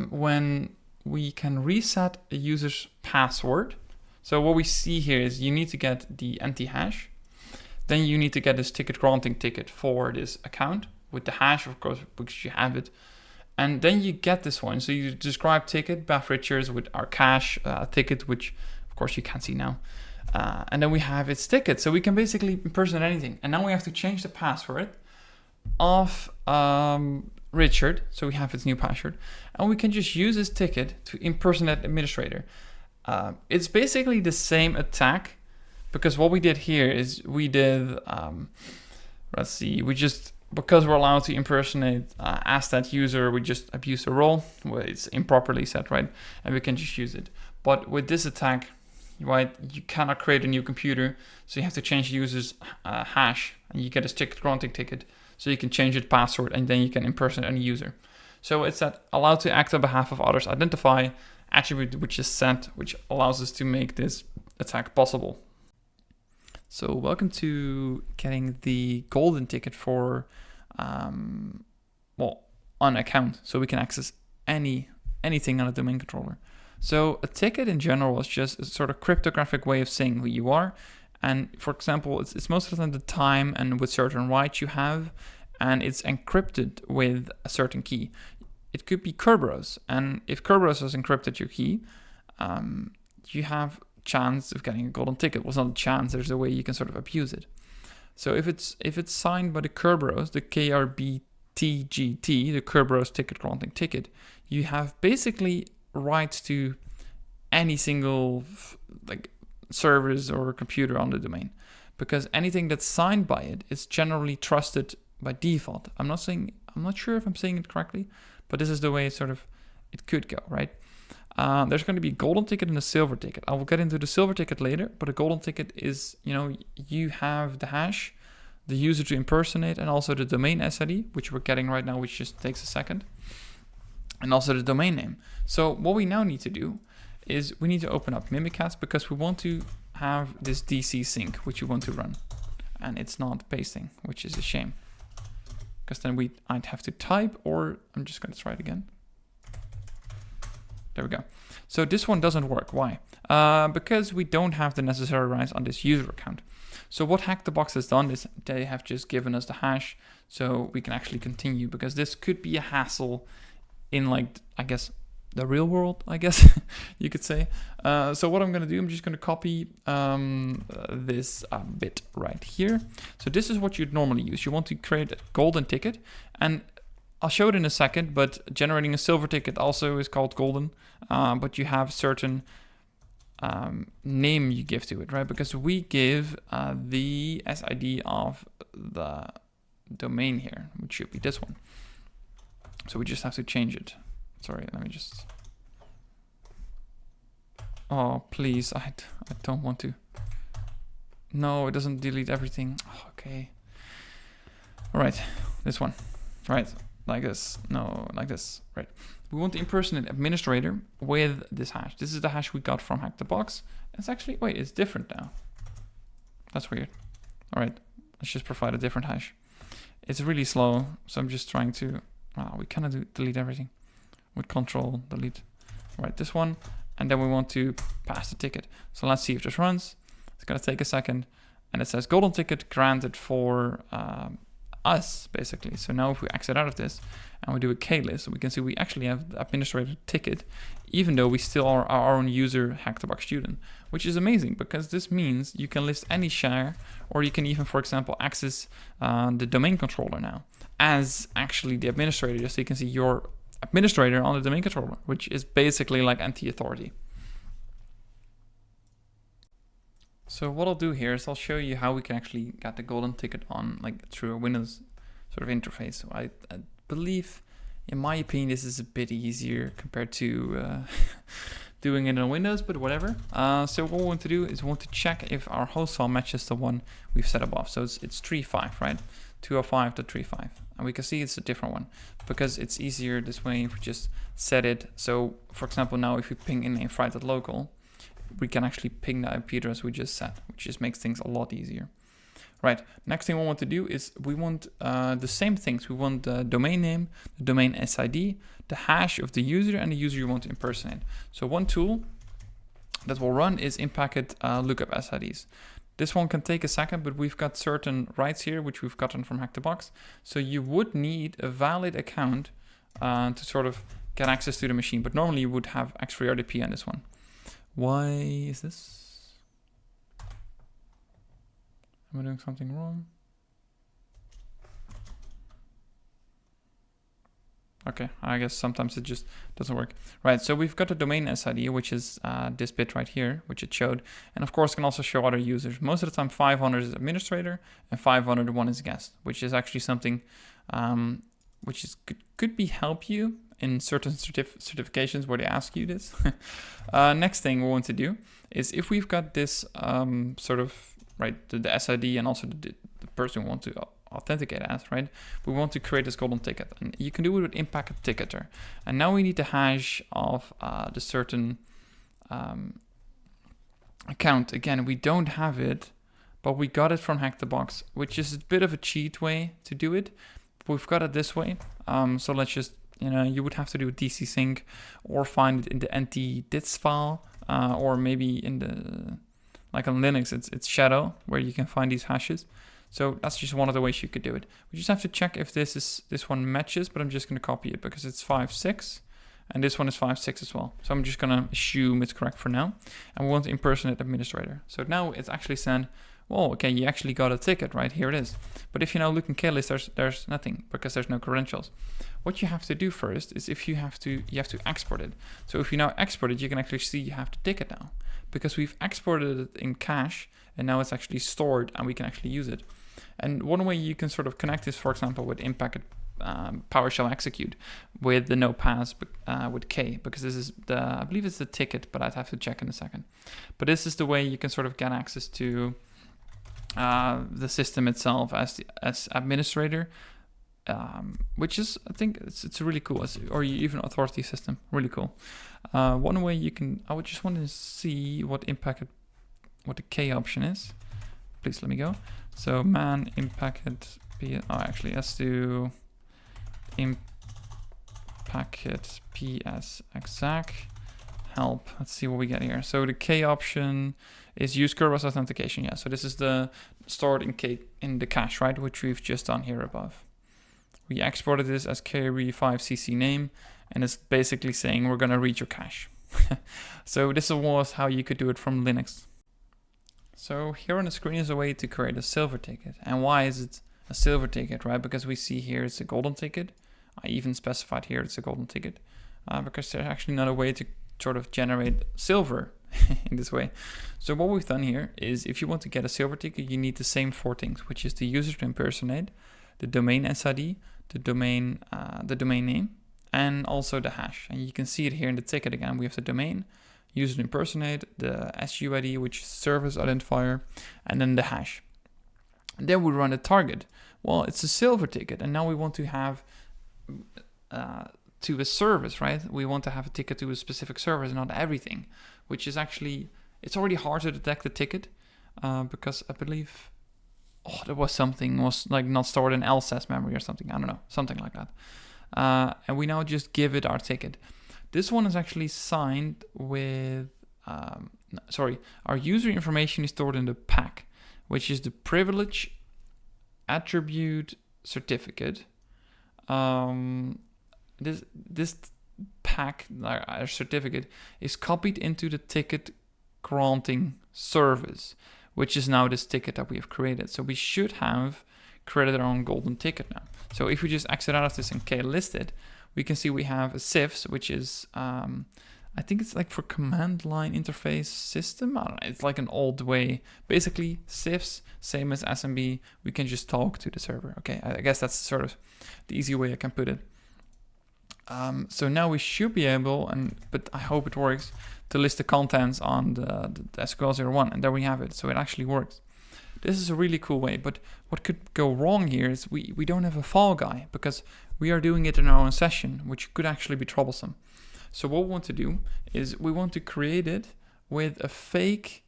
when we can reset a user's password. So what we see here is you need to get the empty hash. Then you need to get this ticket granting ticket for this account with the hash, of course, because you have it. And then you get this one. So you describe ticket, Beth Richards with our cache ticket, which of course you can't see now. And then we have its ticket. So we can basically impersonate anything. And now we have to change the password of Richard. So we have its new password. And we can just use this ticket to impersonate administrator. It's basically the same attack, because what we did here is we did, let's see, we just, because we're allowed to impersonate as that user, we just abuse the role where it's improperly set, right? And we can just use it. But with this attack, right, you cannot create a new computer, so you have to change the user's hash, and you get a ticket granting ticket, so you can change its password, and then you can impersonate any user. So it's that allowed to act on behalf of others identify attribute which is set, which allows us to make this attack possible. So welcome to getting the golden ticket for, well, on account, so we can access anything on a domain controller. So a ticket in general is just a sort of cryptographic way of saying who you are. And for example, it's most of the time the time and with certain rights you have, and it's encrypted with a certain key. It could be Kerberos, and if Kerberos has encrypted your key, you have chance of getting a golden ticket. Well, it's not a chance, there's a way you can sort of abuse it. So if it's signed by the Kerberos, the KRBTGT, the Kerberos ticket granting ticket, you have basically rights to any single like service or computer on the domain, because anything that's signed by it is generally trusted by default. I'm not sure if I'm saying it correctly, but this is the way it could go, right? There's going to be a golden ticket and a silver ticket. I will get into the silver ticket later, but a golden ticket is, you have the hash, the user to impersonate, and also the domain SID, which we're getting right now, which just takes a second, and also the domain name. So what we now need to do is we need to open up Mimikatz, because we want to have this DC sync, which we want to run, and it's not pasting, which is a shame, because then I'd have to type, or I'm just going to try it again. There we go. So this one doesn't work. Why? Because we don't have the necessary rights on this user account. So what Hack the Box has done is they have just given us the hash, so we can actually continue, because this could be a hassle in, like, I guess, the real world, I guess you could say. So what I'm going to do, I'm just going to copy this bit right here. So this is what you'd normally use. You want to create a golden ticket, and I'll show it in a second, but generating a silver ticket also is called golden, but you have certain name you give to it, right? Because we give the SID of the domain here, which should be this one. So we just have to change it. Sorry, let me just... Oh, please, I don't want to. No, it doesn't delete everything. Oh, okay. All right, this one. Right, like this. No, like this. Right. We want to impersonate administrator with this hash. This is the hash we got from Hack the Box. It's actually, wait, it's different now. That's weird. All right, let's just provide a different hash. It's really slow, so I'm just trying to, we cannot delete everything with control delete. All right, this one. And then we want to pass the ticket. So let's see if this runs. It's gonna take a second. And it says golden ticket granted for us, basically. So now if we exit out of this and we do a K-list, we can see we actually have the administrator ticket, even though we still are our own user Hack the Box student, which is amazing because this means you can list any share, or you can even, for example, access the domain controller now as actually the administrator, just so you can see your administrator on the domain controller, which is basically like anti-authority. So what I'll do here is I'll show you how we can actually get the golden ticket on, like, through a Windows sort of interface. So I believe, in my opinion, this is a bit easier compared to doing it on Windows, but whatever. So what we want to do is we want to check if our host file matches the one we've set above. So it's 3.5, right? 205.3.5. And we can see it's a different one because it's easier this way if we just set it. So for example, now if we ping in a fry.local, we can actually ping the IP address we just set, which just makes things a lot easier. Right, next thing we want to do is we want the same things. We want the domain name, the domain SID, the hash of the user, and the user you want to impersonate. So one tool that will run is in-packet lookup SIDs. This one can take a second, but we've got certain rights here, which we've gotten from Hack the Box. So you would need a valid account to sort of get access to the machine, but normally you would have X3RDP on this one. Why is this? Am I doing something wrong? Okay, I guess sometimes it just doesn't work. Right, so we've got the domain SID, which is this bit right here, which it showed. And of course, it can also show other users. Most of the time, 500 is administrator and 501 is guest, which is actually something which is could be help you in certain certifications where they ask you this. Next thing we want to do is if we've got this sort of, right, the SID and also the person we want to authenticate as, right? We want to create this golden ticket, and you can do it with in-packet ticketer. And now we need the hash of the certain account. Again, we don't have it, but we got it from Hack the Box, which is a bit of a cheat way to do it. We've got it this way. So let's just, you would have to do a DC sync or find it in the NT-dits file, or maybe in the, like on Linux, it's shadow where you can find these hashes. So that's just one of the ways you could do it. We just have to check if this one matches, but I'm just going to copy it because it's 5.6 and this one is 5.6 as well. So I'm just going to assume it's correct for now. And we want to impersonate administrator. So now it's actually saying, well, okay, you actually got a ticket, right? Here it is. But if you now look in K-list, there's nothing because there's no credentials. What you have to do first is you have to export it. So if you now export it, you can actually see you have the ticket now because we've exported it in cache and now it's actually stored and we can actually use it. And one way you can sort of connect this, for example, with in-packet PowerShell execute with the no pass with K, because this is I believe it's the ticket, but I'd have to check in a second. But this is the way you can sort of get access to the system itself as administrator, which is, I think it's really cool, or even authority system, really cool. One way you can, I would just want to see what the K option is. Please let me go. So man in-packet actually let's do in-packet ps exec help. Let's see what we get here. So the K option is use Kerberoasting authentication. Yeah, so this is the stored in the cache, right, which we've just done here above. We exported this as KRE5CC name, and it's basically saying we're gonna read your cache. So this was how you could do it from Linux. So here on the screen is a way to create a silver ticket. And why is it a silver ticket, right? Because we see here it's a golden ticket, I even specified here it's a golden ticket because there's actually not a way to sort of generate silver in this way. So what we've done here is if you want to get a silver ticket, you need the same 4 things, which is the user to impersonate, the domain SID, the domain name, and also the hash. And you can see it here in the ticket again. We have the domain, user to impersonate, the SUID, which is service identifier, and then the hash. And then we run the target. Well, it's a silver ticket, and now we want to have to a service, right? We want to have a ticket to a specific service, not everything, which is actually, it's already hard to detect the ticket because I believe, there was something, was like not stored in LSS memory or something. I don't know, something like that. And we now just give it our ticket. This one is actually signed with, our user information is stored in the pack, which is the privilege attribute certificate. This pack, our certificate, is copied into the ticket granting service, which is now this ticket that we have created. So we should have created our own golden ticket now. So if we just exit out of this and klist it, we can see we have a CIFS, which is, I think it's like for command line interface system. I don't know, it's like an old way. Basically, CIFS, same as SMB, we can just talk to the server. Okay, I guess that's sort of the easy way I can put it. So now we should be able, but I hope it works, to list the contents on the SQL01, and there we have it. So it actually works. This is a really cool way, but what could go wrong here is we don't have a fall guy because we are doing it in our own session, which could actually be troublesome. So what we want to do is we want to create it with a fake,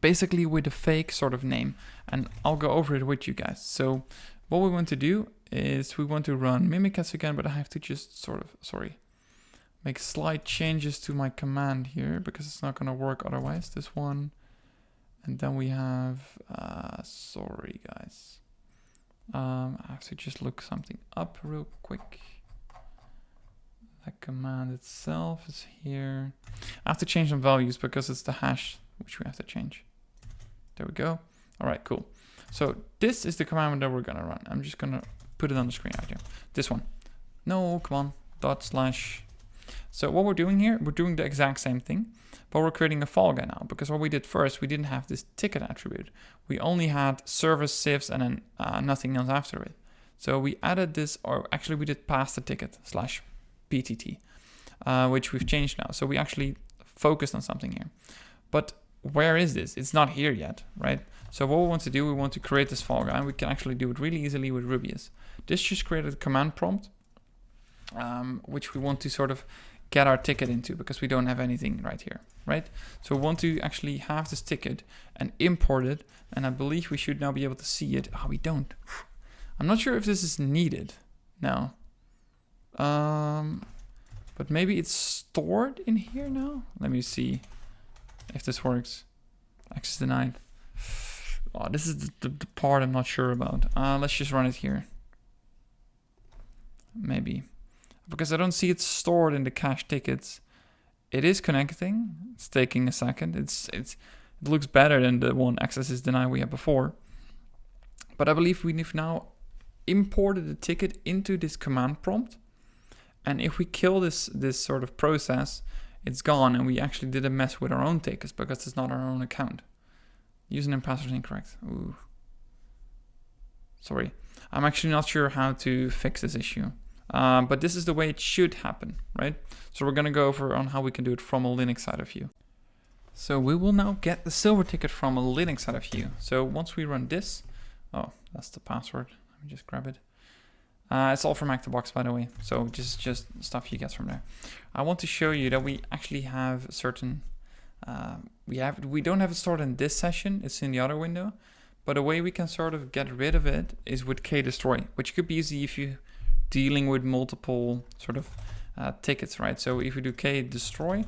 basically with a fake sort of name, and I'll go over it with you guys. So what we want to do is we want to run Mimikatz again, but I have to just make slight changes to my command here because it's not going to work otherwise. This one, and then we have, sorry guys, I have to just look something up real quick. That command itself is here. I have to change some values because it's the hash which we have to change. There we go. All right, cool. So this is the command that we're going to run. I'm just going to put it on the screen right here. This one. No, come on. /. So what we're doing here, we're doing the exact same thing, but we're creating a fall guy now because what we did first, we didn't have this ticket attribute. We only had service, CIFS, and then nothing else after it. So we added this, or actually we did pass the ticket /PTT, which we've changed now. So we actually focused on something here. But where is this? It's not here yet, right? So what we want to do, we want to create this fall guy, and we can actually do it really easily with Rubius. This just created a command prompt, which we want to sort of get our ticket into because we don't have anything right here, right? So we want to actually have this ticket and import it, and I believe we should now be able to see it. Oh, we don't. I'm not sure if this is needed now. But maybe it's stored in here now. Let me see if this works. Access denied. Oh, this is the part I'm not sure about. Let's just run it here. Maybe. Because I don't see it stored in the cache tickets. It is connecting. It's taking a second. It looks better than the one access is denied we had before. But I believe we've now imported the ticket into this command prompt. And if we kill this sort of process, it's gone, and we actually did a mess with our own tickets because it's not our own account. Username password is incorrect. Ooh. Sorry. I'm actually not sure how to fix this issue. But this is the way it should happen, right? So we're going to go over on how we can do it from a Linux side of view. So we will now get the silver ticket from a Linux side of view. So once we run this, oh, that's the password. Let me just grab it. It's all from ActiveBox, by the way. So just stuff you get from there. I want to show you that we actually have certain, we don't have it stored in this session. It's in the other window. But a way we can sort of get rid of it is with kdestroy, which could be easy if you're dealing with multiple sort of tickets, right? So if we do kdestroy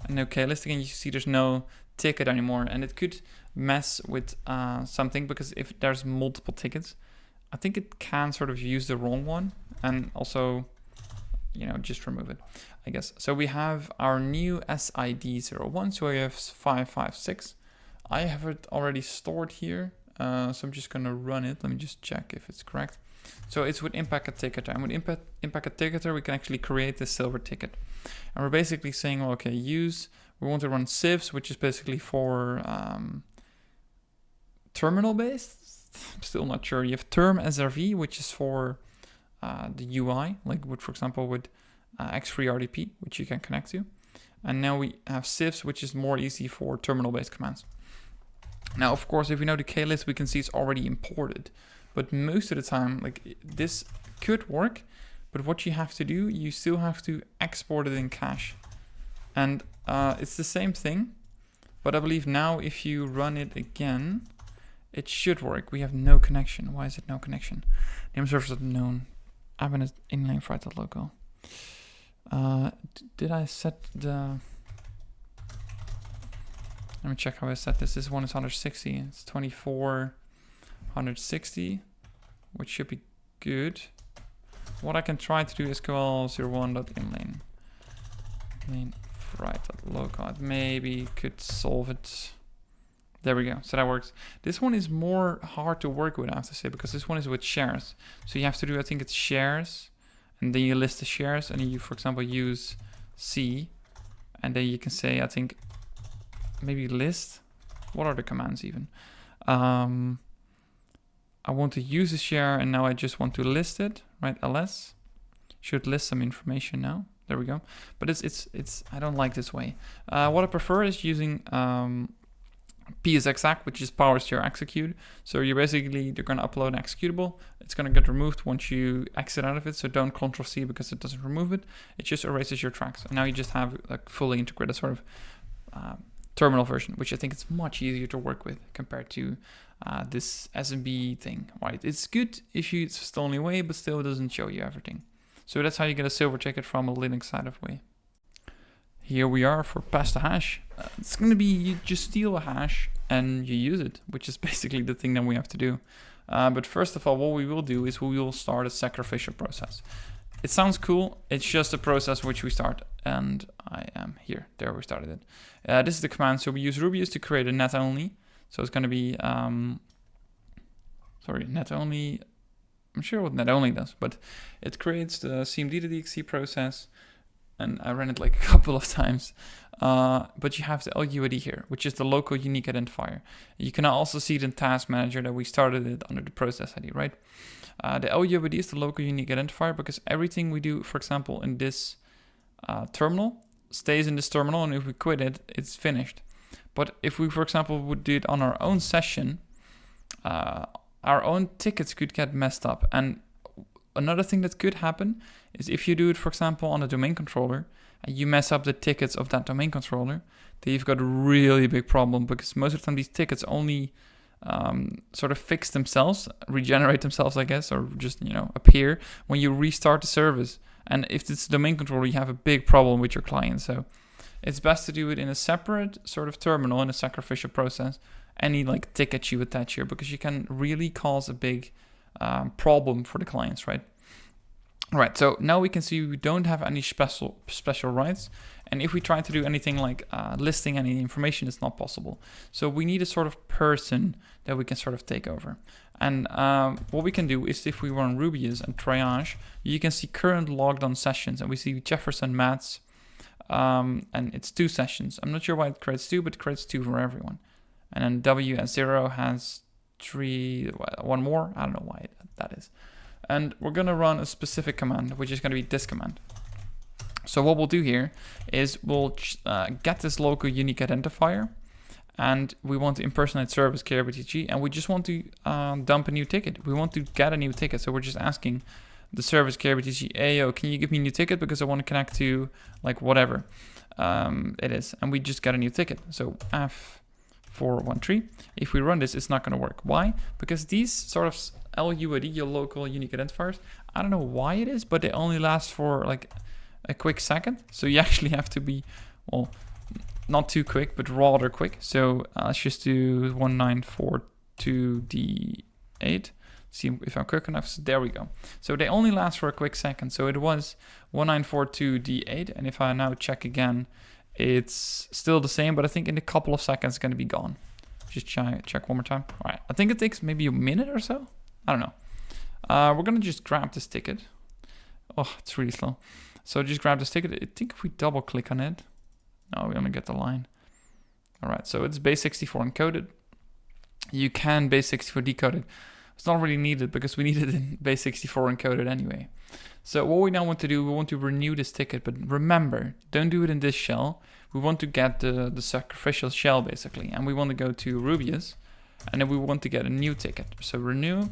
and no klisting, and you see there's no ticket anymore, and it could mess with something because if there's multiple tickets, I think it can sort of use the wrong one and also, just remove it, I guess. So we have our new SID01, so we have 556. I have it already stored here, so I'm just going to run it. Let me just check if it's correct. So it's with impact ticketer. And with impact ticketer, we can actually create this silver ticket. And we're basically saying, well, okay, we want to run civs, which is basically for terminal based. I'm still not sure. You have term SRV, which is for the UI, like with, for example, with X3 RDP, which you can connect to. And now we have civs, which is more easy for terminal based commands. Now, of course, if we know the K-list, we can see it's already imported. But most of the time, like this could work, but what you have to do, you still have to export it in cache. And it's the same thing, but I believe now if you run it again, it should work. We have no connection. Why is it no connection? Name servers not known. Admin inline fry.local. Did I set the... Let me check how I set this. This one is 160. It's 2460, which should be good. What I can try to do is SQL01.inline. Right.local. Maybe could solve it. There we go. So that works. This one is more hard to work with, I have to say, because this one is with shares. So you have to do, I think it's shares, and then you list the shares, and you, for example, use C, and then you can say, I think, maybe list. What are the commands even? I want to use a share, and now I just want to list it, right? ls should list some information now. There we go. But it's I don't like this way. What I prefer is using psexec, which is power share execute. So you're basically, they're going to upload an executable. It's going to get removed once you exit out of it. So don't Control C because it doesn't remove it. It just erases your tracks. And now you just have a fully integrated sort of terminal version, which I think it's much easier to work with compared to this SMB thing, right? It's good if it's the only way, but still it doesn't show you everything. So that's how you get a silver ticket from a Linux side of way. Here we are for pass the hash. It's going to be, you just steal a hash and you use it, which is basically the thing that we have to do. But first of all, what we will do is we will start a sacrificial process. It sounds cool. It's just a process which we start, and I am here. There, we started it. This is the command. So we use Rubius to create a net only. So it's going to be, net only. I'm sure what net only does, but it creates the cmd.exe process, and I ran it like a couple of times. But you have the LUID here, which is the local unique identifier. You can also see it in Task Manager that we started it under the process ID, right? The LUID is the local unique identifier because everything we do, for example, in this terminal stays in this terminal, and if we quit it, it's finished. But if we, for example, would do it on our own session, our own tickets could get messed up. And another thing that could happen is if you do it, for example, on a domain controller, and you mess up the tickets of that domain controller, then you've got a really big problem, because most of the time these tickets only sort of fix themselves, regenerate themselves, I guess, or just, appear when you restart the service. And if it's a domain controller, you have a big problem with your client. So it's best to do it in a separate sort of terminal, in a sacrificial process, any like tickets you attach here, because you can really cause a big problem for the clients, right? All right, so now we can see we don't have any special rights. And if we try to do anything like listing any information, it's not possible. So we need a sort of person that we can sort of take over. And what we can do is if we run Rubius and triage, you can see current logged on sessions. And we see Jefferson, Mats, and it's 2 sessions. I'm not sure why it creates 2, but it creates 2 for everyone. And then WS0 has 3, 1 more. I don't know why that is. And we're going to run a specific command, which is going to be this command. So what we'll do here is we'll get this local unique identifier, and we want to impersonate service KRBTG, and we just want to dump a new ticket. We want to get a new ticket. So we're just asking the service KRBTG, Ayo, can you give me a new ticket because I want to connect to like whatever it is. And we just get a new ticket. So F413. If we run this, it's not going to work. Why? Because these sort of LUID, your local unique identifiers, I don't know why it is, but they only last for like a quick second. So you actually have to be, well, not too quick, but rather quick. So let's just do 1942D8. See if I'm quick enough. So there we go. So they only last for a quick second. So it was 1942D8. And if I now check again, it's still the same, but I think in a couple of seconds it's going to be gone. Just check one more time. All right. I think it takes maybe a minute or so. I don't know. We're going to just grab this ticket. Oh, it's really slow. So just grab this ticket. I think if we double click on it, no, we only get the line. All right, so it's base64 encoded. You can base64 decode it. It's not really needed because we need it in base64 encoded anyway. So what we now want to do, we want to renew this ticket, but remember, don't do it in this shell. We want to get the sacrificial shell basically, and we want to go to Rubius, and then we want to get a new ticket. So renew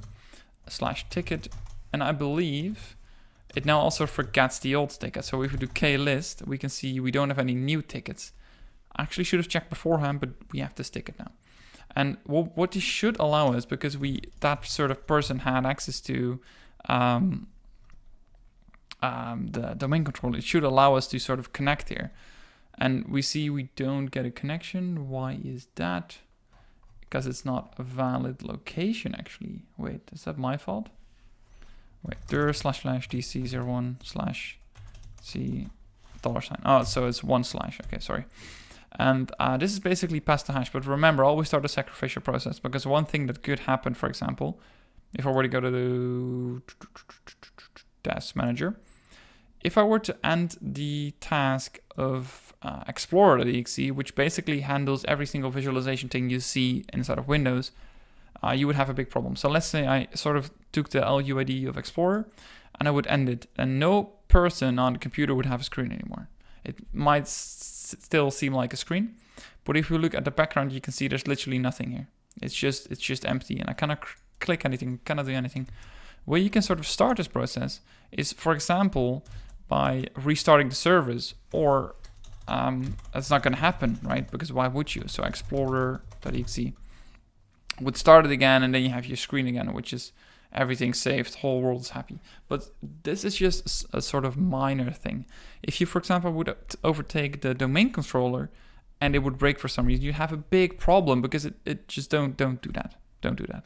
/ticket, and I believe it now also forgets the old ticket. So if we do klist, we can see we don't have any new tickets. I actually should have checked beforehand, but we have this ticket now. And what this should allow us, because that sort of person had access to the domain controller, it should allow us to sort of connect here. And we see we don't get a connection. Why is that? Because it's not a valid location actually. Wait, is that my fault? Wait, dir /dc01/c $. Oh, so it's one slash. Okay, sorry. And this is basically past the hash. But remember, always start a sacrificial process, because one thing that could happen, for example, if I were to go to the task manager, if I were to end the task of explorer.exe, which basically handles every single visualization thing you see inside of Windows, you would have a big problem. So let's say I sort of took the LUID of Explorer and I would end it, and no person on the computer would have a screen anymore. It might still seem like a screen, but if you look at the background, you can see there's literally nothing here. It's just empty, and I cannot click anything, cannot do anything. Where you can sort of start this process is, for example, by restarting the servers, or that's not going to happen, right? Because why would you? So explorer.exe would start it again, and then you have your screen again, which is everything saved, whole world is happy. But this is just a sort of minor thing. If you, for example, would overtake the domain controller and it would break for some reason, you have a big problem, because it just don't do that. Don't do that.